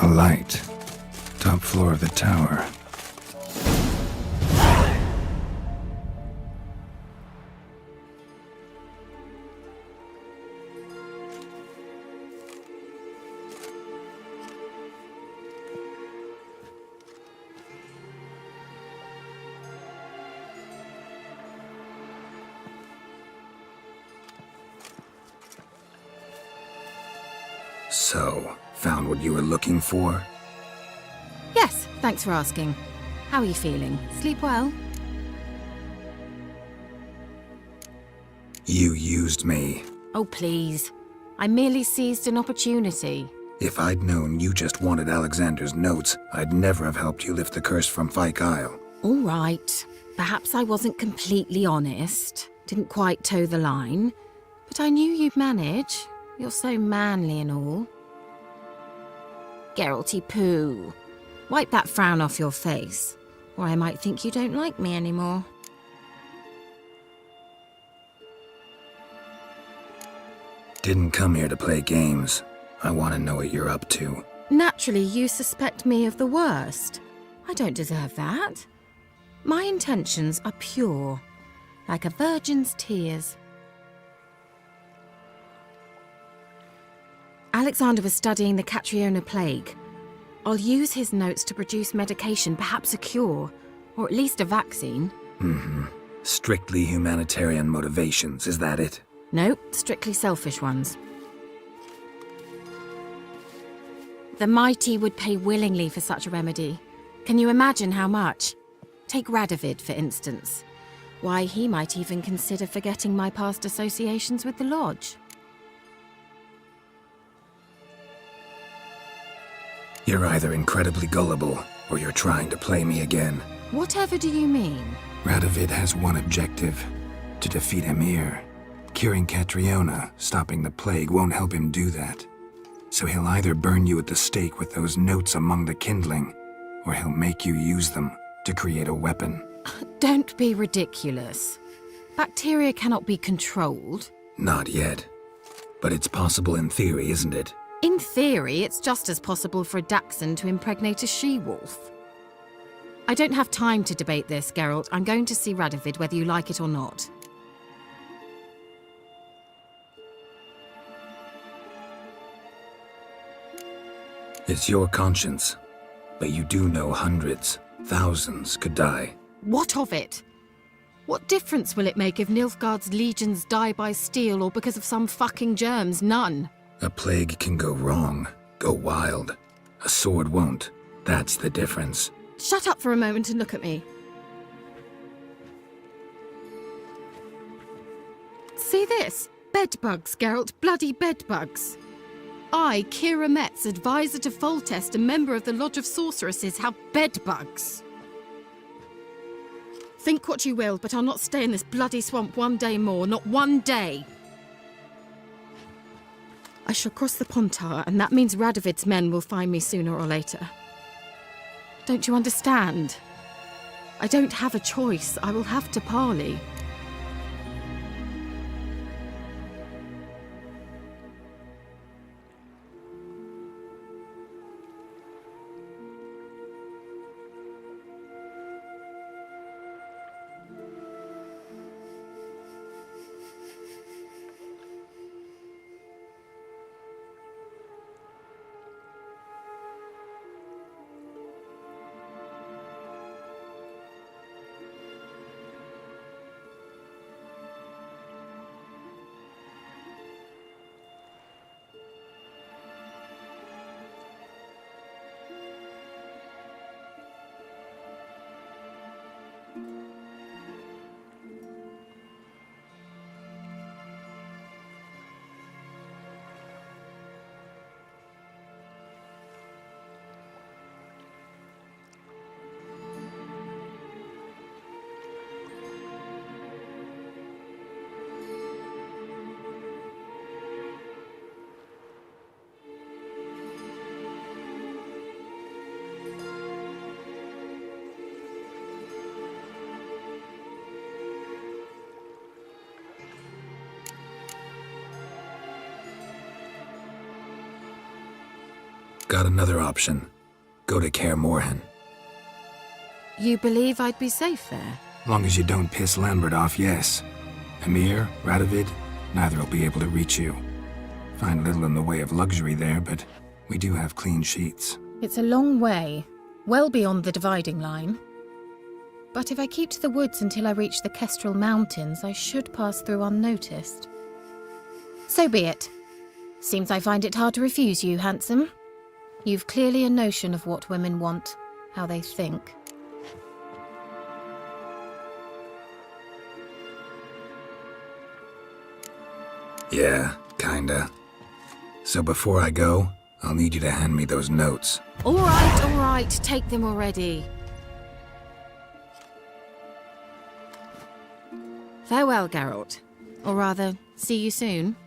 A light. Top floor of the tower. So, found what you were looking for? Yes, thanks for asking. How are you feeling? Sleep well? You used me. Oh, please. I merely seized an opportunity. If I'd known you just wanted Alexander's notes, I'd never have helped you lift the curse from Fyke Isle. All right. Perhaps I wasn't completely honest. Didn't quite toe the line. But I knew you'd manage. You're so manly and all. Geralty Pooh. Wipe that frown off your face. Or I might think you don't like me anymore. Didn't come here to play games. I want to know what you're up to. Naturally, you suspect me of the worst. I don't deserve that. My intentions are pure, like a virgin's tears. Alexander was studying the Catriona plague. I'll use his notes to produce medication, perhaps a cure, or at least a vaccine. Strictly humanitarian motivations, is that it? Nope, strictly selfish ones. The mighty would pay willingly for such a remedy. Can you imagine how much? Take Radovid, for instance. Why, he might even consider forgetting my past associations with the Lodge. You're either incredibly gullible, or you're trying to play me again. Whatever do you mean? Radovid has one objective: to defeat Emhyr. Curing Catriona, stopping the plague, won't help him do that. So he'll either burn you at the stake with those notes among the kindling, or he'll make you use them to create a weapon. Don't be ridiculous. Bacteria cannot be controlled. Not yet. But it's possible in theory, isn't it? In theory, it's just as possible for a Dachshund to impregnate a she-wolf. I don't have time to debate this, Geralt. I'm going to see Radovid whether you like it or not. It's your conscience. But you do know hundreds, thousands could die. What of it? What difference will it make if Nilfgaard's legions die by steel or because of some fucking germs? None. A plague can go wrong, go wild. A sword won't. That's the difference. Shut up for a moment and look at me. See this? Bedbugs, Geralt. Bloody bedbugs. I, Kira Metz, advisor to Foltest, a member of the Lodge of Sorceresses, have bedbugs. Think what you will, but I'll not stay in this bloody swamp one day more. Not one day. I shall cross the Pontar, and that means Radovid's men will find me sooner or later. Don't you understand? I don't have a choice. I will have to parley. Got another option. Go to Kaer Morhen. You believe I'd be safe there? Long as you don't piss Lambert off, yes. Emhyr, Radovid, neither will be able to reach you. Find little in the way of luxury there, but we do have clean sheets. It's a long way, well beyond the dividing line. But if I keep to the woods until I reach the Kestrel Mountains, I should pass through unnoticed. So be it. Seems I find it hard to refuse you, handsome. You've clearly a notion of what women want, how they think. Yeah, kinda. So before I go, I'll need you to hand me those notes. All right, take them already. Farewell, Geralt. Or rather, see you soon.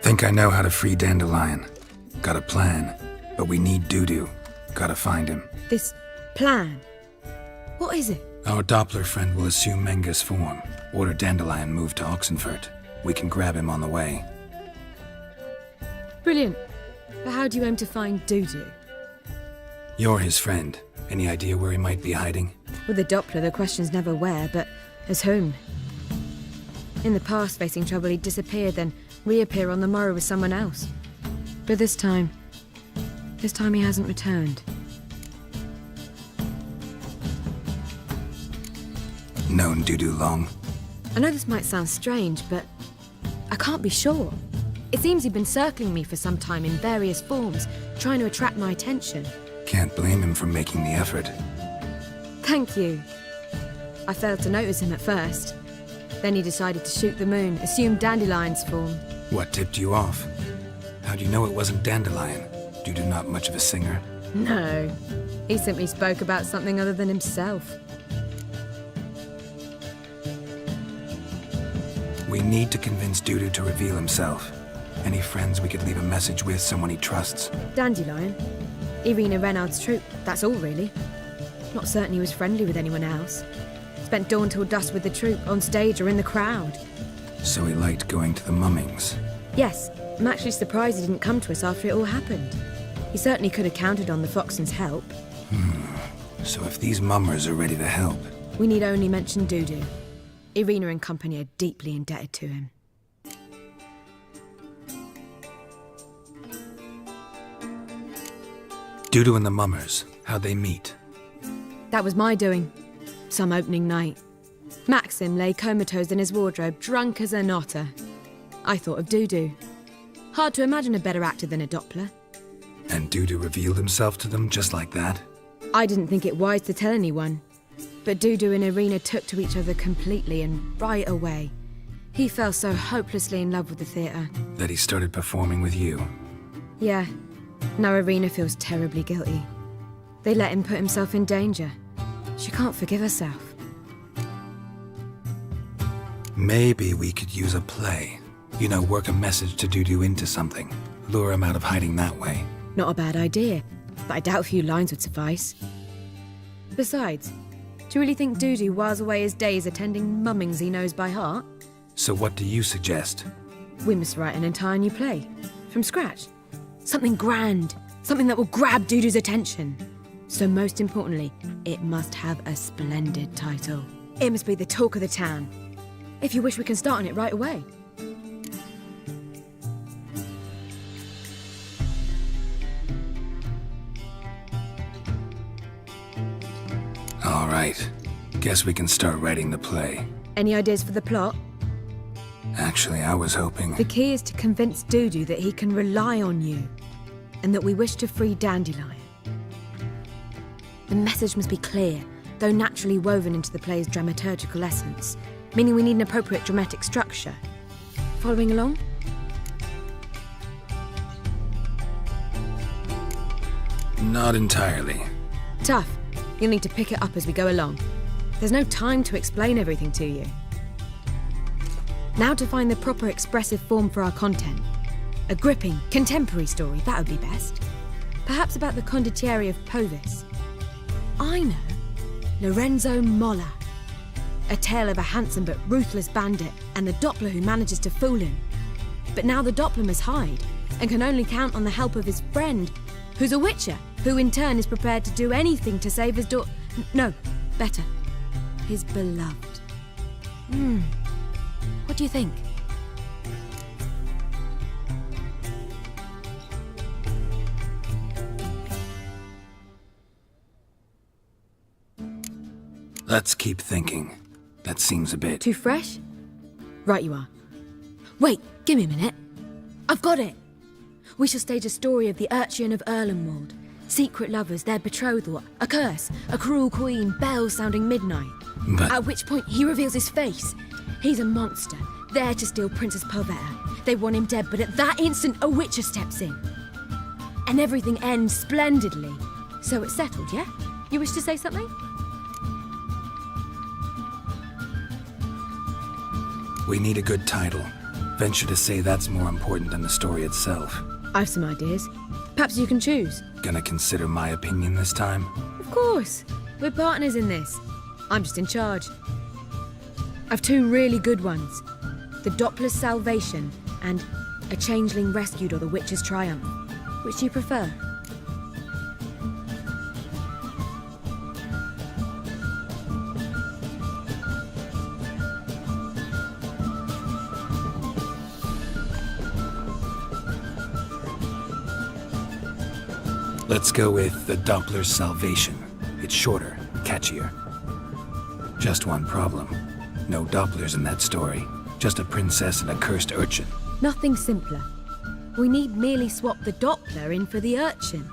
Think I know how to free Dandelion. Got a plan, but we need Dudu. Gotta find him. This plan? What is it? Our Doppler friend will assume Menga's form. Order Dandelion moved to Oxenfurt. We can grab him on the way. Brilliant. But how do you aim to find Dudu? You're his friend. Any idea where he might be hiding? With the Doppler, the question's never where, but as whom. In the past, facing trouble, he'd disappear, then reappear on the morrow with someone else. But this time he hasn't returned. Known Dudu long? I know this might sound strange, but I can't be sure. It seems he'd been circling me for some time in various forms, trying to attract my attention. Can't blame him for making the effort. Thank you. I failed to notice him at first. Then he decided to shoot the moon, assume Dandelion's form. What tipped you off? How do you know it wasn't Dandelion? Dudu not much of a singer? No. He simply spoke about something other than himself. We need to convince Dudu to reveal himself. Any friends we could leave a message with, someone he trusts? Dandelion? Irina Reynard's troupe, that's all really. Not certain he was friendly with anyone else. Spent dawn till dusk with the troupe, on stage or in the crowd. So he liked going to the mummings? Yes, I'm actually surprised he didn't come to us after it all happened. He certainly could have counted on the Foxton's help. So if these mummers are ready to help... We need only mention Dudu. Irina and company are deeply indebted to him. Dudu and the mummers, how'd they meet? That was my doing. Some opening night. Maxim lay comatose in his wardrobe, drunk as an otter. I thought of Dudu. Hard to imagine a better actor than a Doppler. And Dudu revealed himself to them just like that? I didn't think it wise to tell anyone. But Dudu and Irina took to each other completely and right away. He fell so hopelessly in love with the theatre. That he started performing with you? Yeah. Now Irina feels terribly guilty. They let him put himself in danger. She can't forgive herself. Maybe we could use a play. You know, work a message to Dudu into something. Lure him out of hiding that way. Not a bad idea, but I doubt a few lines would suffice. Besides, do you really think Dudu whiles away his days attending mummings he knows by heart? So what do you suggest? We must write an entire new play. From scratch. Something grand. Something that will grab Dudu's attention. So most importantly, it must have a splendid title. It must be the talk of the town. If you wish, we can start on it right away. All right. Guess we can start writing the play. Any ideas for the plot? Actually, I was hoping... The key is to convince Dudu that he can rely on you, and that we wish to free Dandelion. The message must be clear, though naturally woven into the play's dramaturgical essence, meaning we need an appropriate dramatic structure. Following along? Not entirely. Tough. You'll need to pick it up as we go along. There's no time to explain everything to you. Now to find the proper expressive form for our content. A gripping, contemporary story, that would be best. Perhaps about the condottieri of Povis. I know. Lorenzo Molla. A tale of a handsome but ruthless bandit and the Doppler who manages to fool him. But now the Doppler must hide and can only count on the help of his friend, who's a witcher, who in turn is prepared to do anything to save his no, better, his beloved. What do you think? Let's keep thinking. That seems a bit... Too fresh? Right you are. Wait, give me a minute. I've got it! We shall stage a story of the Urcheon of Erlenwald. Secret lovers, their betrothal, a curse, a cruel queen, bells sounding midnight. But... At which point he reveals his face. He's a monster, there to steal Princess Pavetta. They want him dead, but at that instant a witcher steps in. And everything ends splendidly. So it's settled, yeah? You wish to say something? We need a good title. Venture to say that's more important than the story itself. I've some ideas. Perhaps you can choose. Gonna consider my opinion this time? Of course. We're partners in this. I'm just in charge. I've two really good ones. The Doppler's Salvation and A Changeling Rescued or The Witcher's Triumph. Which do you prefer? Let's go with The Doppler's Salvation. It's shorter, catchier. Just one problem. No Dopplers in that story. Just a princess and a cursed urchin. Nothing simpler. We need merely swap the Doppler in for the urchin.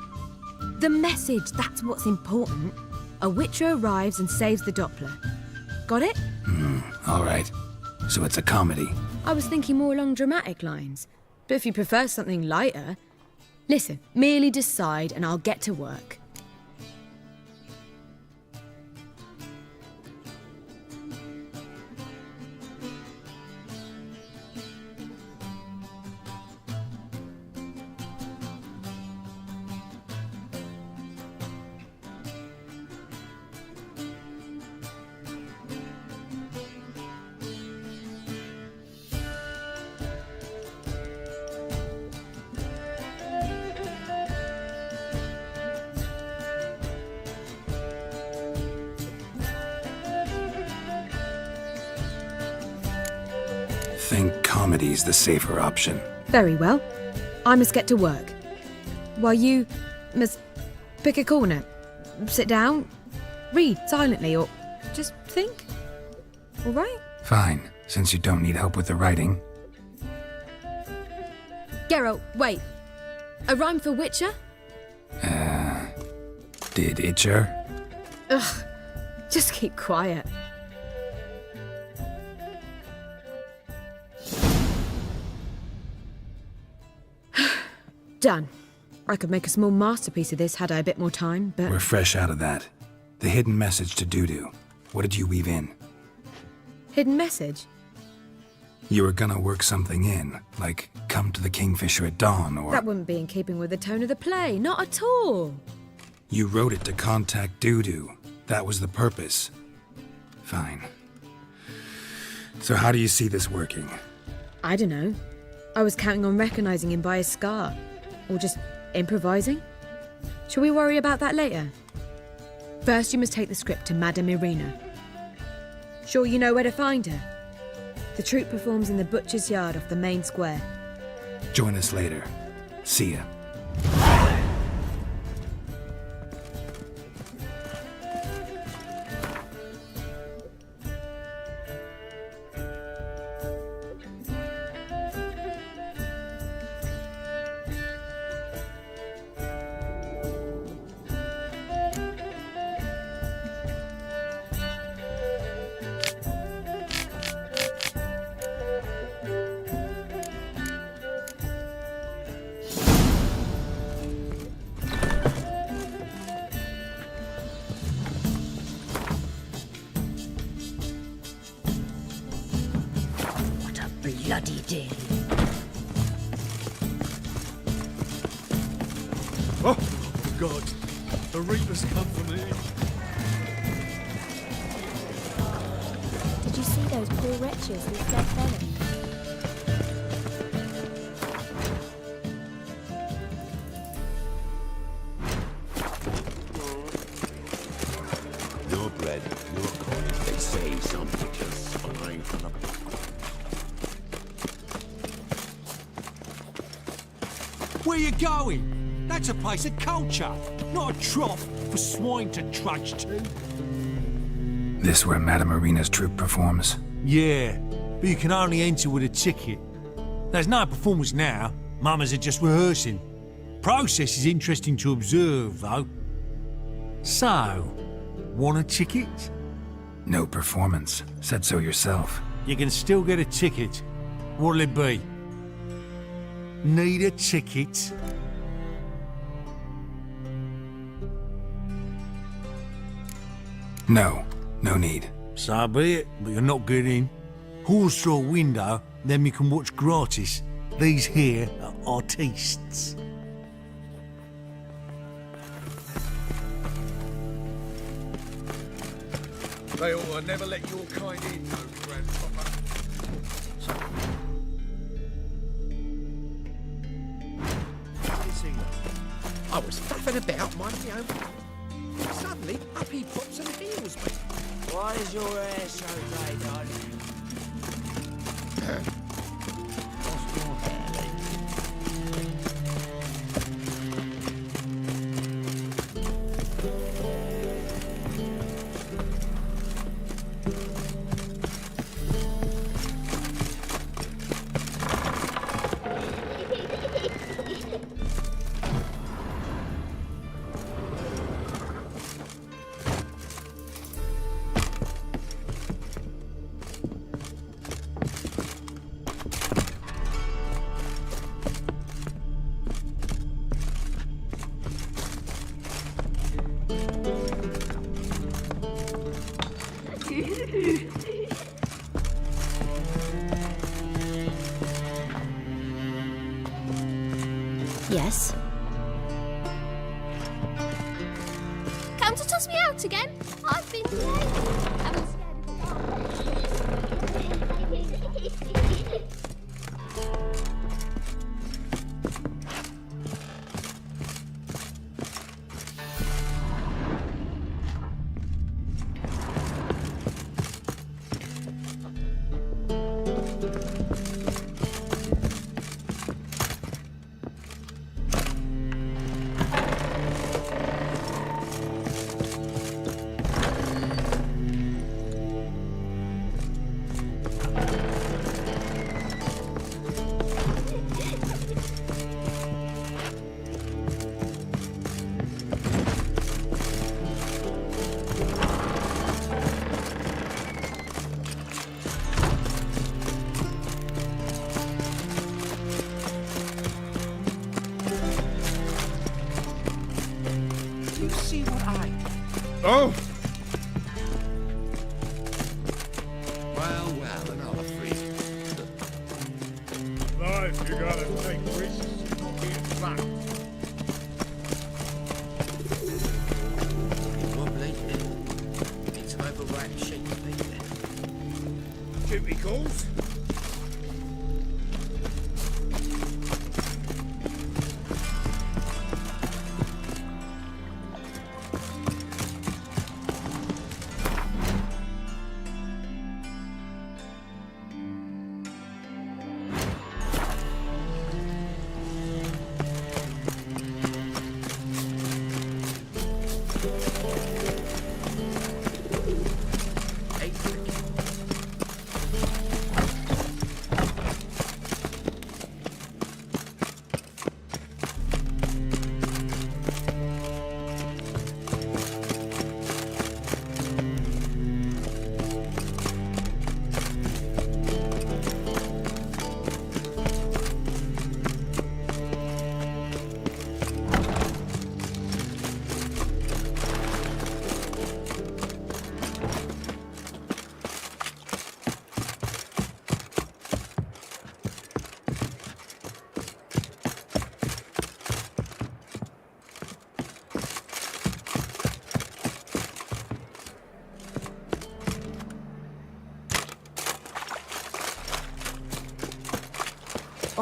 The message, that's what's important. A witcher arrives and saves the Doppler. Got it? All right. So it's a comedy. I was thinking more along dramatic lines. But if you prefer something lighter... Listen, merely decide and I'll get to work. Think comedy's the safer option. Very well. I must get to work. While you must pick a corner, sit down, read silently, or just think. All right? Fine, since you don't need help with the writing. Geralt, wait. A rhyme for Witcher? Did Itcher? Ugh, just keep quiet. Done. I could make a small masterpiece of this had I a bit more time, but... We're fresh out of that. The hidden message to Dudu. What did you weave in? Hidden message? You were gonna work something in, like come to the Kingfisher at dawn, or... That wouldn't be in keeping with the tone of the play, not at all. You wrote it to contact Dudu. That was the purpose. Fine. So how do you see this working? I don't know. I was counting on recognizing him by his scar. Or just improvising? Shall we worry about that later? First, you must take the script to Madame Irina. Sure you know where to find her? The troupe performs in the butcher's yard off the main square. Join us later. See ya. Bloody din. Oh, God. The Reapers come for me. Did you see those poor wretches who fled Velen? Your bread, your coin, they say some pictures flying from the... Where you going? That's a place of culture, not a trough for swine to trudge to. This where Madame Irina's troupe performs? Yeah, but you can only enter with a ticket. There's no performance now. Mamas are just rehearsing. Process is interesting to observe, though. So, want a ticket? No performance. Said so yourself. You can still get a ticket. What'll it be? Need a ticket? No. No need. So be it, but you're not getting in. Hauls through a window, then you can watch gratis. These here are artistes. They ought to never let your kind in, though, Grandpapa. I was faffing about minding my own. Suddenly, up he pops and heals me. Why is your hair so grey, darling? What's your hair, Yes? Come to toss me out again? I've been playing. Haven't Oh! Well, another free. Life, you gotta take risks and not be in fun. Wobbly. Need some overripe shape, baby. Duty calls?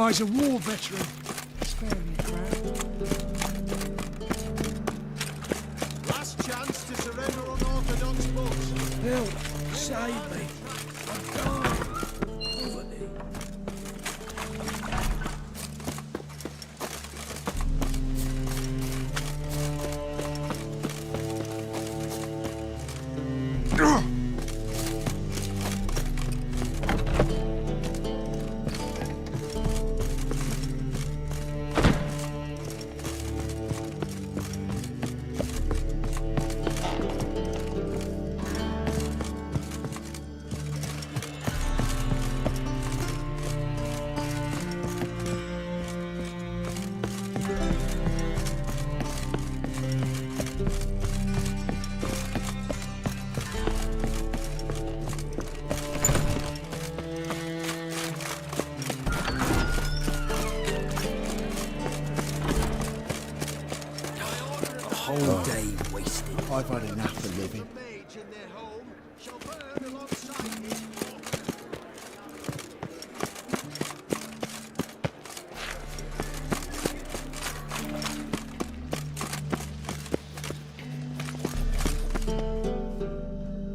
I's a war veteran. Spare me, Crown. Last chance to surrender unorthodox books. Help! Save me! I'm dying! Poverty. Whole day wasted. I've had enough of living.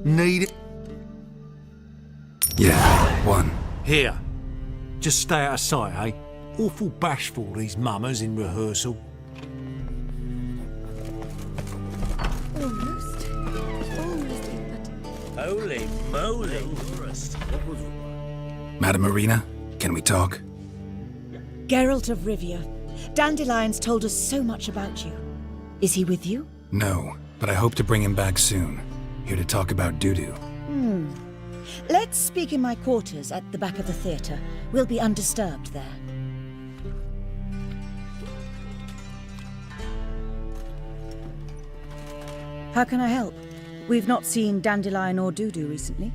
Need it? Yeah, one. Here. Just stay out of sight, eh? Awful bashful, these mummers in rehearsal. Almost, but Holy moly! Madam Marina, can we talk? Geralt of Rivia. Dandelion's told us so much about you. Is he with you? No, but I hope to bring him back soon. Here to talk about Dudu. Let's speak in my quarters at the back of the theatre. We'll be undisturbed there. How can I help? We've not seen Dandelion or Dudu recently.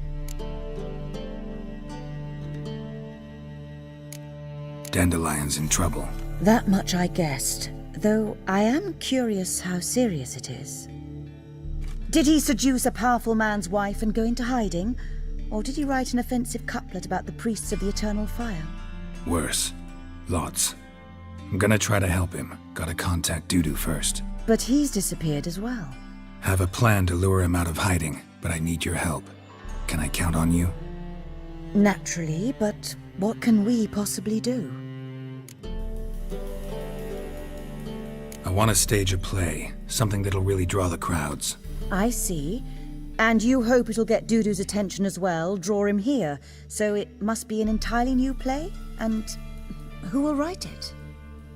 Dandelion's in trouble. That much I guessed, though I am curious how serious it is. Did he seduce a powerful man's wife and go into hiding? Or did he write an offensive couplet about the priests of the eternal fire? Worse. Lots. I'm gonna try to help him. Gotta contact Dudu first. But he's disappeared as well. Have a plan to lure him out of hiding, but I need your help. Can I count on you? Naturally, but what can we possibly do? I want to stage a play, something that'll really draw the crowds. I see. And you hope it'll get Dudu's attention as well, draw him here. So it must be an entirely new play? And who will write it?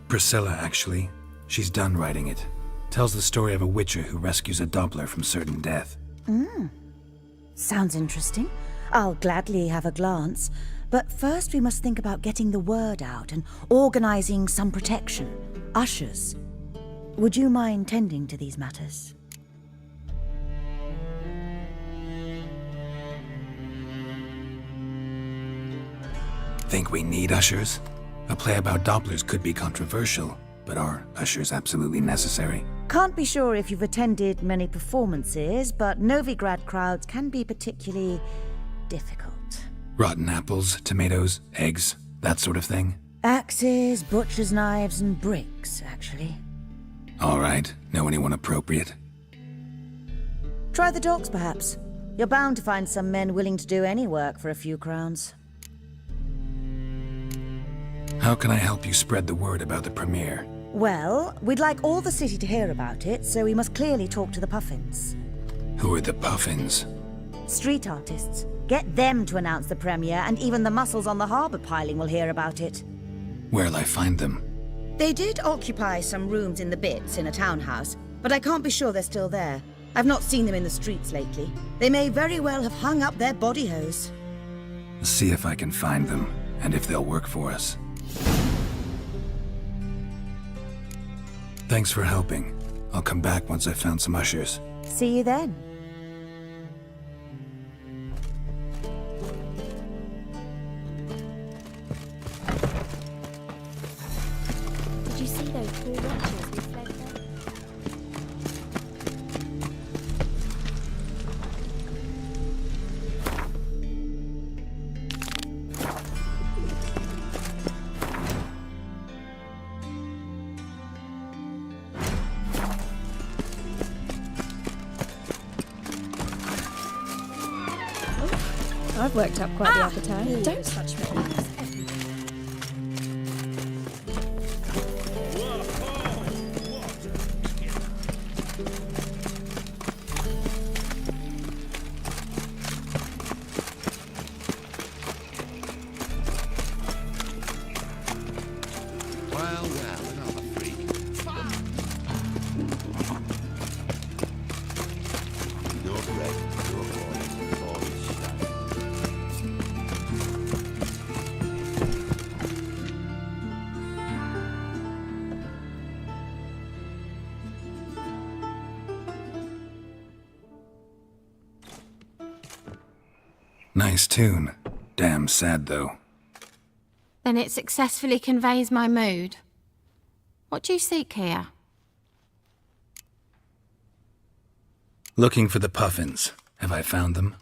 Priscilla, actually. She's done writing it. Tells the story of a witcher who rescues a Doppler from certain death. Sounds interesting. I'll gladly have a glance. But first we must think about getting the word out and organizing some protection. Ushers. Would you mind tending to these matters? Think we need ushers? A play about Dopplers could be controversial, but are ushers absolutely necessary? Can't be sure if you've attended many performances, but Novigrad crowds can be particularly difficult. Rotten apples, tomatoes, eggs, that sort of thing? Axes, butcher's knives, and bricks, actually. All right. Know anyone appropriate? Try the docks, perhaps. You're bound to find some men willing to do any work for a few crowns. How can I help you spread the word about the premiere? Well, we'd like all the city to hear about it, so we must clearly talk to the Puffins. Who are the Puffins? Street artists. Get them to announce the premiere, and even the muscles on the harbour piling will hear about it. Where'll I find them? They did occupy some rooms in the Bits in a townhouse, but I can't be sure they're still there. I've not seen them in the streets lately. They may very well have hung up their body hose. See if I can find them, and if they'll work for us. Thanks for helping. I'll come back once I've found some ushers. See you then. did you see those poor wretches who fled there? I've worked up quite the appetite. Don't touch me. Nice tune. Damn sad, though. Then it successfully conveys my mood. What do you seek here? Looking for the puffins. Have I found them?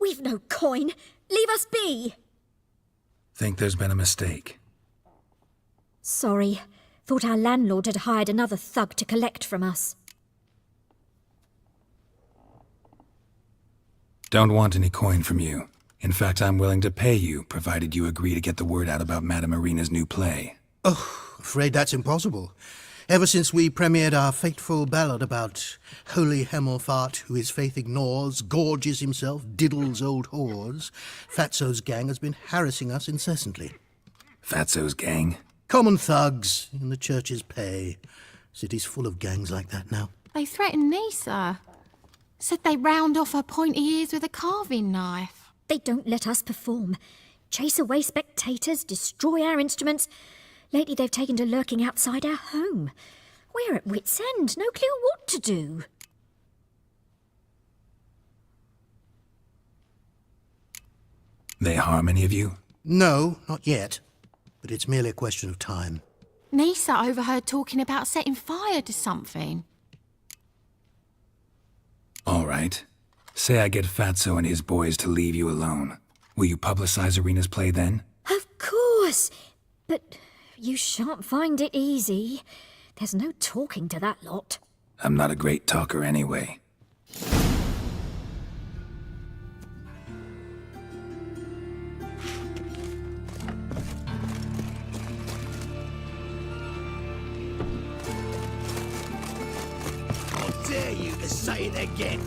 We've no coin. Leave us be. Think there's been a mistake. Sorry. Thought our landlord had hired another thug to collect from us. Don't want any coin from you. In fact, I'm willing to pay you, provided you agree to get the word out about Madame Irina's new play. Oh, afraid that's impossible. Ever since we premiered our fateful ballad about holy Hemelfart, who his faith ignores, gorges himself, diddles old whores, Fatso's gang has been harassing us incessantly. Fatso's gang? Common thugs in the church's pay. City's full of gangs like that now. They threatened Nisa. Said they round off her pointy ears with a carving knife. They don't let us perform. Chase away spectators, destroy our instruments. Lately they've taken to lurking outside our home. We're at wit's end, no clue what to do. They harm any of you? No, not yet. But it's merely a question of time. Nisa overheard talking about setting fire to something. All right. Say I get Fatso and his boys to leave you alone. Will you publicize Irina's play then? Of course. But you shan't find it easy. There's no talking to that lot. I'm not a great talker anyway. How dare you to say it again?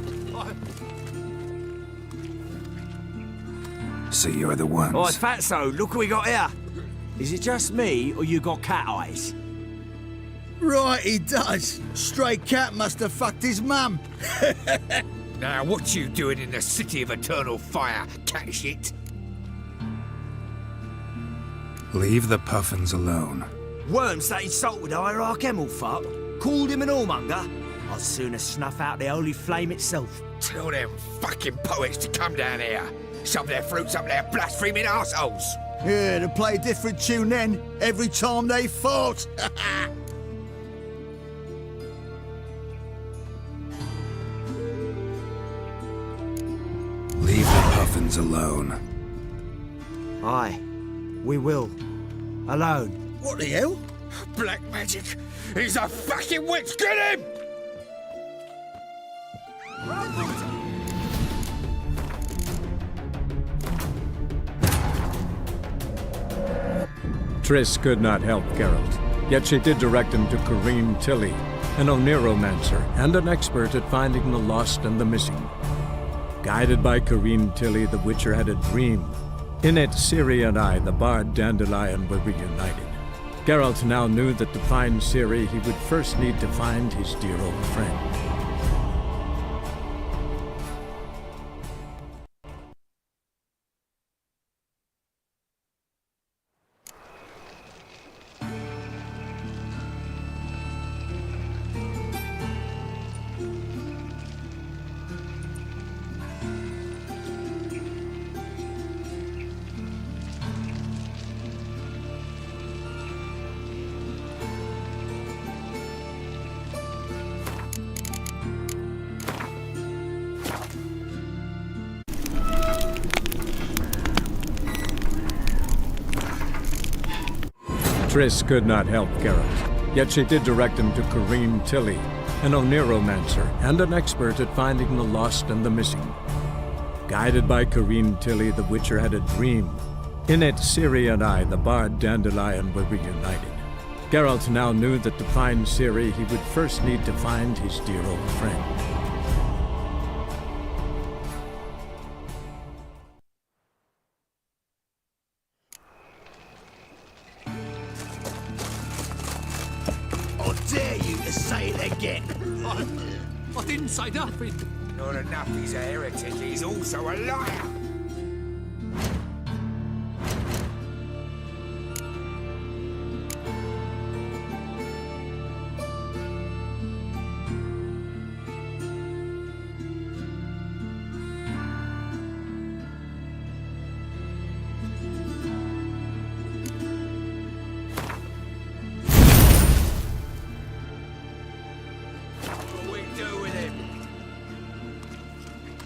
So you're the ones. Oh, it's Fatso. Look what we got here. Is it just me, or you got cat eyes? Right, he does. Stray cat must have fucked his mum. Now, what you doing in the city of eternal fire, cat shit? Leave the puffins alone. Worms that insulted Hierarch Hemelfart, called him an whoremonger. I'd sooner snuff out the holy flame itself. Tell them fucking poets to come down here. Shove their fruits up their blaspheming arseholes. Yeah, to play a different tune then, every time they fought. Leave the puffins alone. Aye, we will. Alone. What the hell? Black magic! He's a fucking witch! Get him! Triss could not help Geralt, yet she did direct him to Kareem Tilly, an Oniromancer and an expert at finding the lost and the missing. Guided by Kareem Tilly, the Witcher had a dream. In it, Ciri and I, the bard Dandelion, were reunited. Geralt now knew that to find Ciri, he would first need to find his dear old friend. Triss could not help Geralt, yet she did direct him to Kareem Tilly, an Oniromancer and an expert at finding the lost and the missing. Guided by Corrine Tilly, the Witcher had a dream. In it, Ciri and I, the bard Dandelion, were reunited. Geralt now knew that to find Ciri, he would first need to find his dear old friend. I dare you to say it again. I didn't say nothing. Not enough he's a heretic, he's also a liar.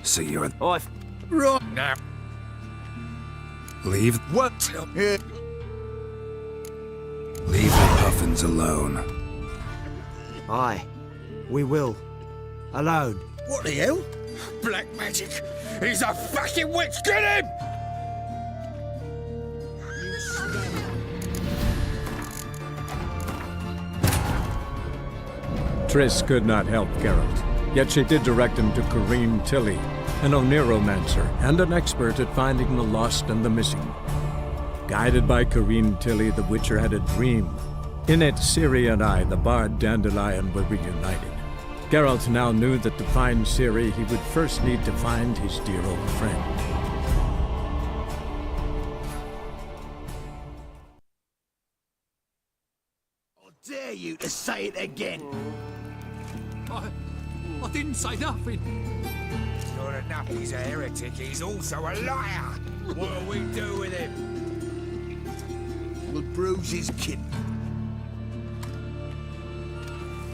So you're... Right now. Leave... What? Leave the puffins alone. Aye, we will. Alone. What the hell? Black magic! He's a fucking witch! Get him! Triss could not help Geralt, yet she did direct him to Corrine Tilly, an Oniromancer and an expert at finding the lost and the missing. Guided by Corrine Tilly, the Witcher had a dream. In it, Ciri and I, the bard Dandelion, were reunited. Geralt now knew that to find Ciri, he would first need to find his dear old friend. I dare you to say it again. I didn't say nothing. Not enough he's a heretic, he's also a liar. What'll we do with him? We'll bruise his kin.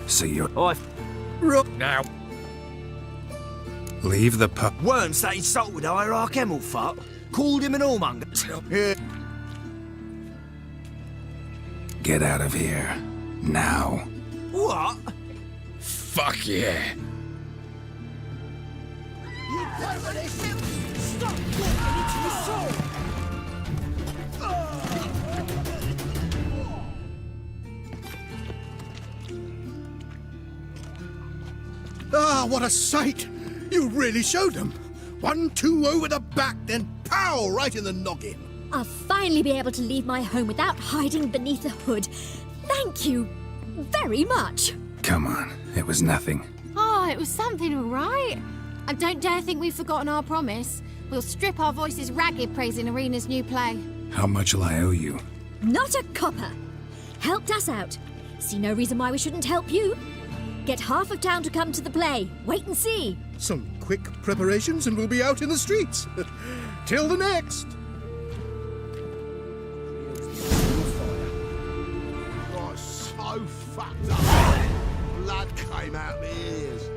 So you're... Now. Leave the pup... Worms that insulted Hierarch Emelfart called him an whoremonger. Get out of here. Now. What? Fuck yeah. You permanent stop walking into the soul! Ah, what a sight! You really showed them. 1-2 over the back, then pow, right in the noggin. I'll finally be able to leave my home without hiding beneath a hood. Thank you very much. Come on, it was nothing. Oh, it was something, all right. And don't dare think we've forgotten our promise. We'll strip our voices ragged praising Arena's new play. How much will I owe you? Not a copper. Helped us out. See no reason why we shouldn't help you. Get half of town to come to the play. Wait and see. Some quick preparations and we'll be out in the streets. Till the next. Got so fucked up. Blood came out my ears.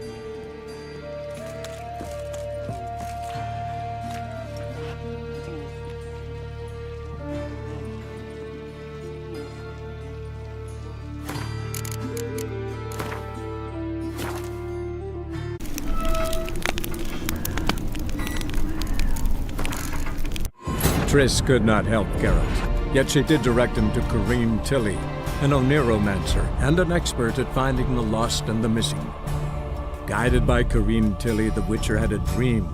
Triss could not help Geralt, yet she did direct him to Corrine Tilly, an Oniromancer and an expert at finding the lost and the missing. Guided by Corrine Tilly, the Witcher had a dream.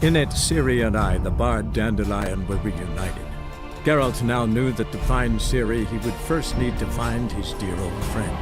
In it, Ciri and I, the bard Dandelion, were reunited. Geralt now knew that to find Ciri, he would first need to find his dear old friend.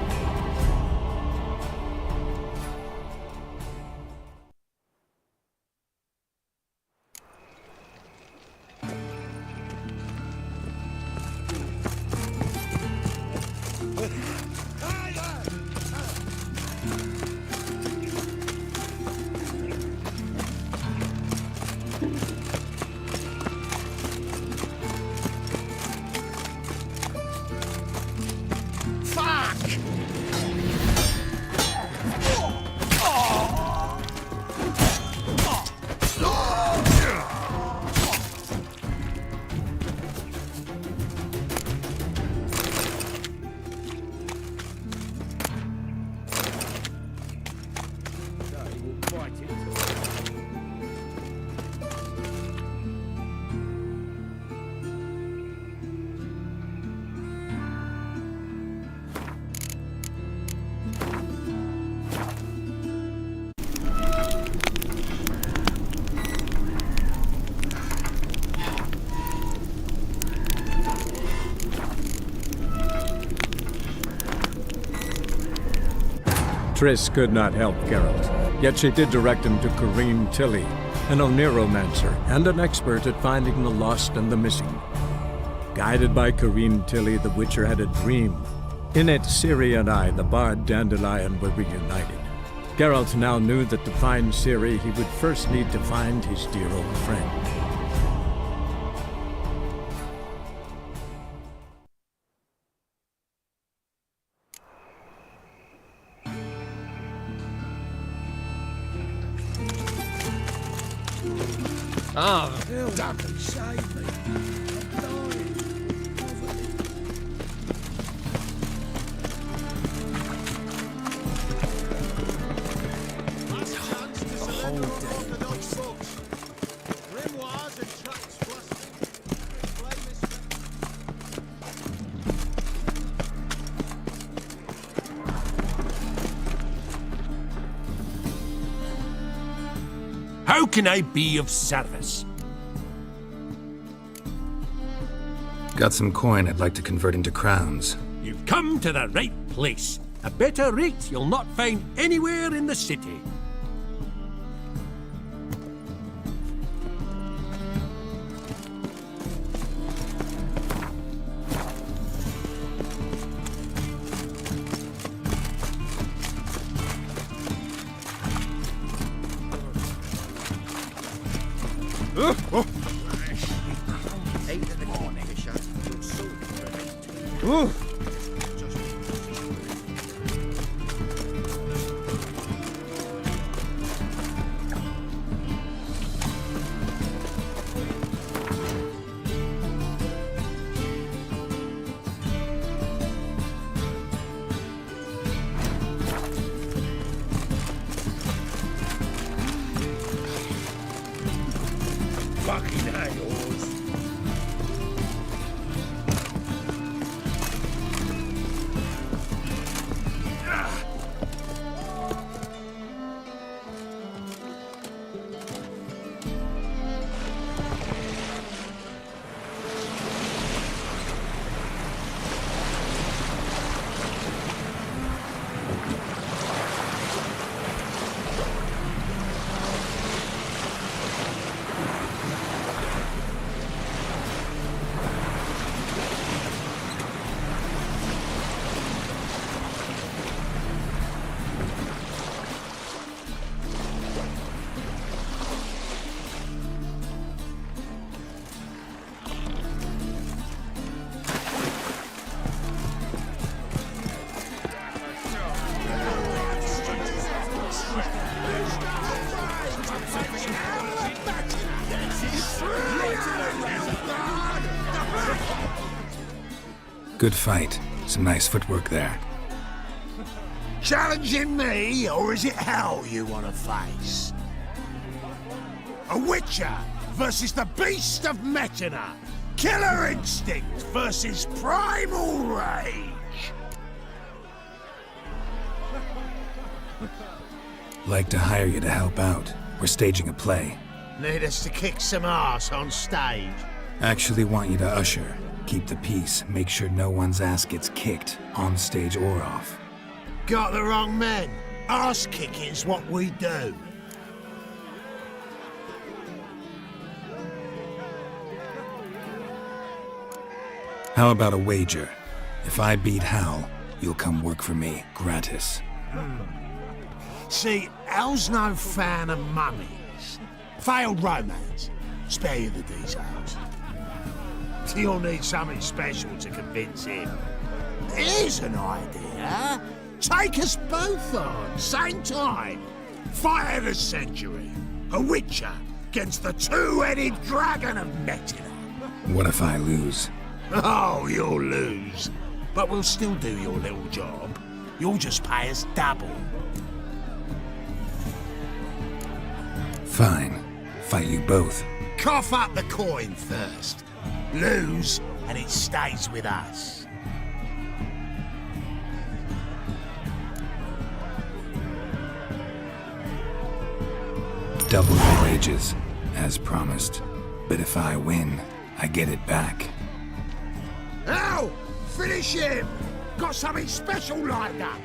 Triss could not help Geralt, yet she did direct him to Corrine Tilly, an Oniromancer and an expert at finding the lost and the missing. Guided by Corrine Tilly, the Witcher had a dream. In it, Ciri and I, the bard Dandelion, were reunited. Geralt now knew that to find Ciri, he would first need to find his dear old friend. Oh, damn it, save me. How can I be of service? Got some coin I'd like to convert into crowns. You've come to the right place. A better rate you'll not find anywhere in the city. Fucking hang-ons. Good fight. Some nice footwork there. Challenging me, or is it hell you want to face? A Witcher versus the Beast of Metinna. Killer instinct versus primal rage. Like to hire you to help out. We're staging a play. Need us to kick some ass on stage. Actually want you to usher. Keep the peace. Make sure no one's ass gets kicked, on stage or off. Got the wrong men. Ass kicking's what we do. How about a wager? If I beat Hal, you'll come work for me, gratis. See, Hal's no fan of mummies. Failed romance. Spare you the details. You'll need something special to convince him. Here's an idea. Take us both on, same time. Fight of the century. A Witcher against the two-headed dragon of Metinna. What if I lose? Oh, you'll lose. But we'll still do your little job. You'll just pay us double. Fine. Fight you both. Cough up the coin first. Lose, and it stays with us. Double your wages, as promised. But if I win, I get it back. Ow! Finish him! Got something special lined up!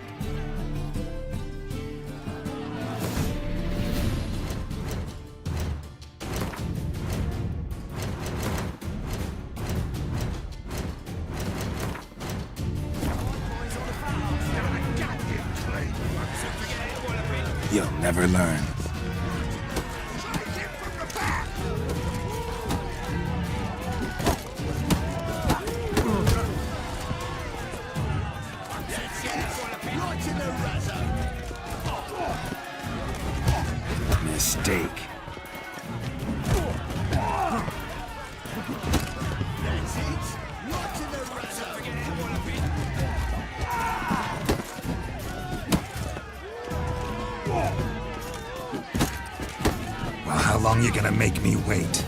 You'll never learn. Mistake. Well, how long you gonna make me wait?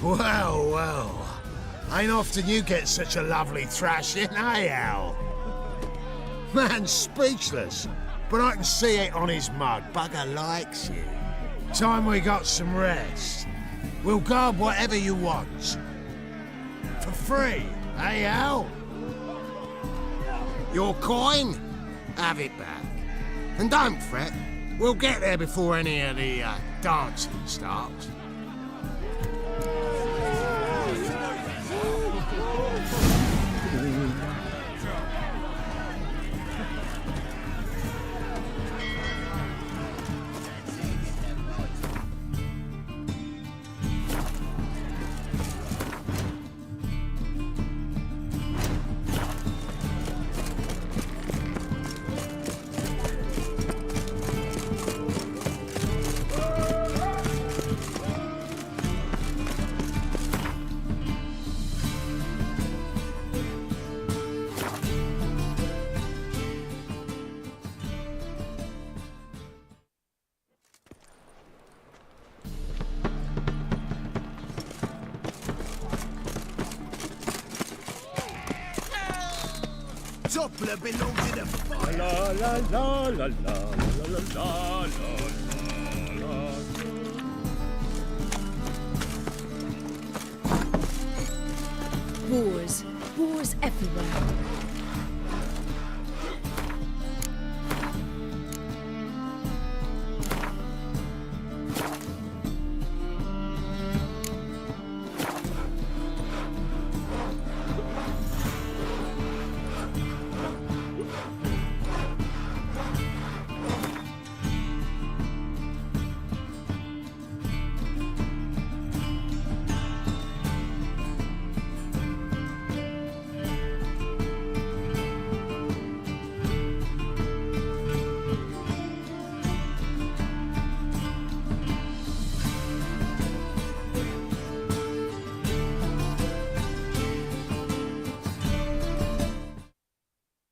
Well, well. Ain't often you get such a lovely thrashing, eh, Al? Man's speechless, but I can see it on his mug. Bugger likes you. Time we got some rest. We'll guard whatever you want. For free, eh, Al? Your coin? Have it back. And don't fret, we'll get there before any of the dancing starts. Doppler belong to the fire. La la la la la la la la. Wars. Wars everywhere.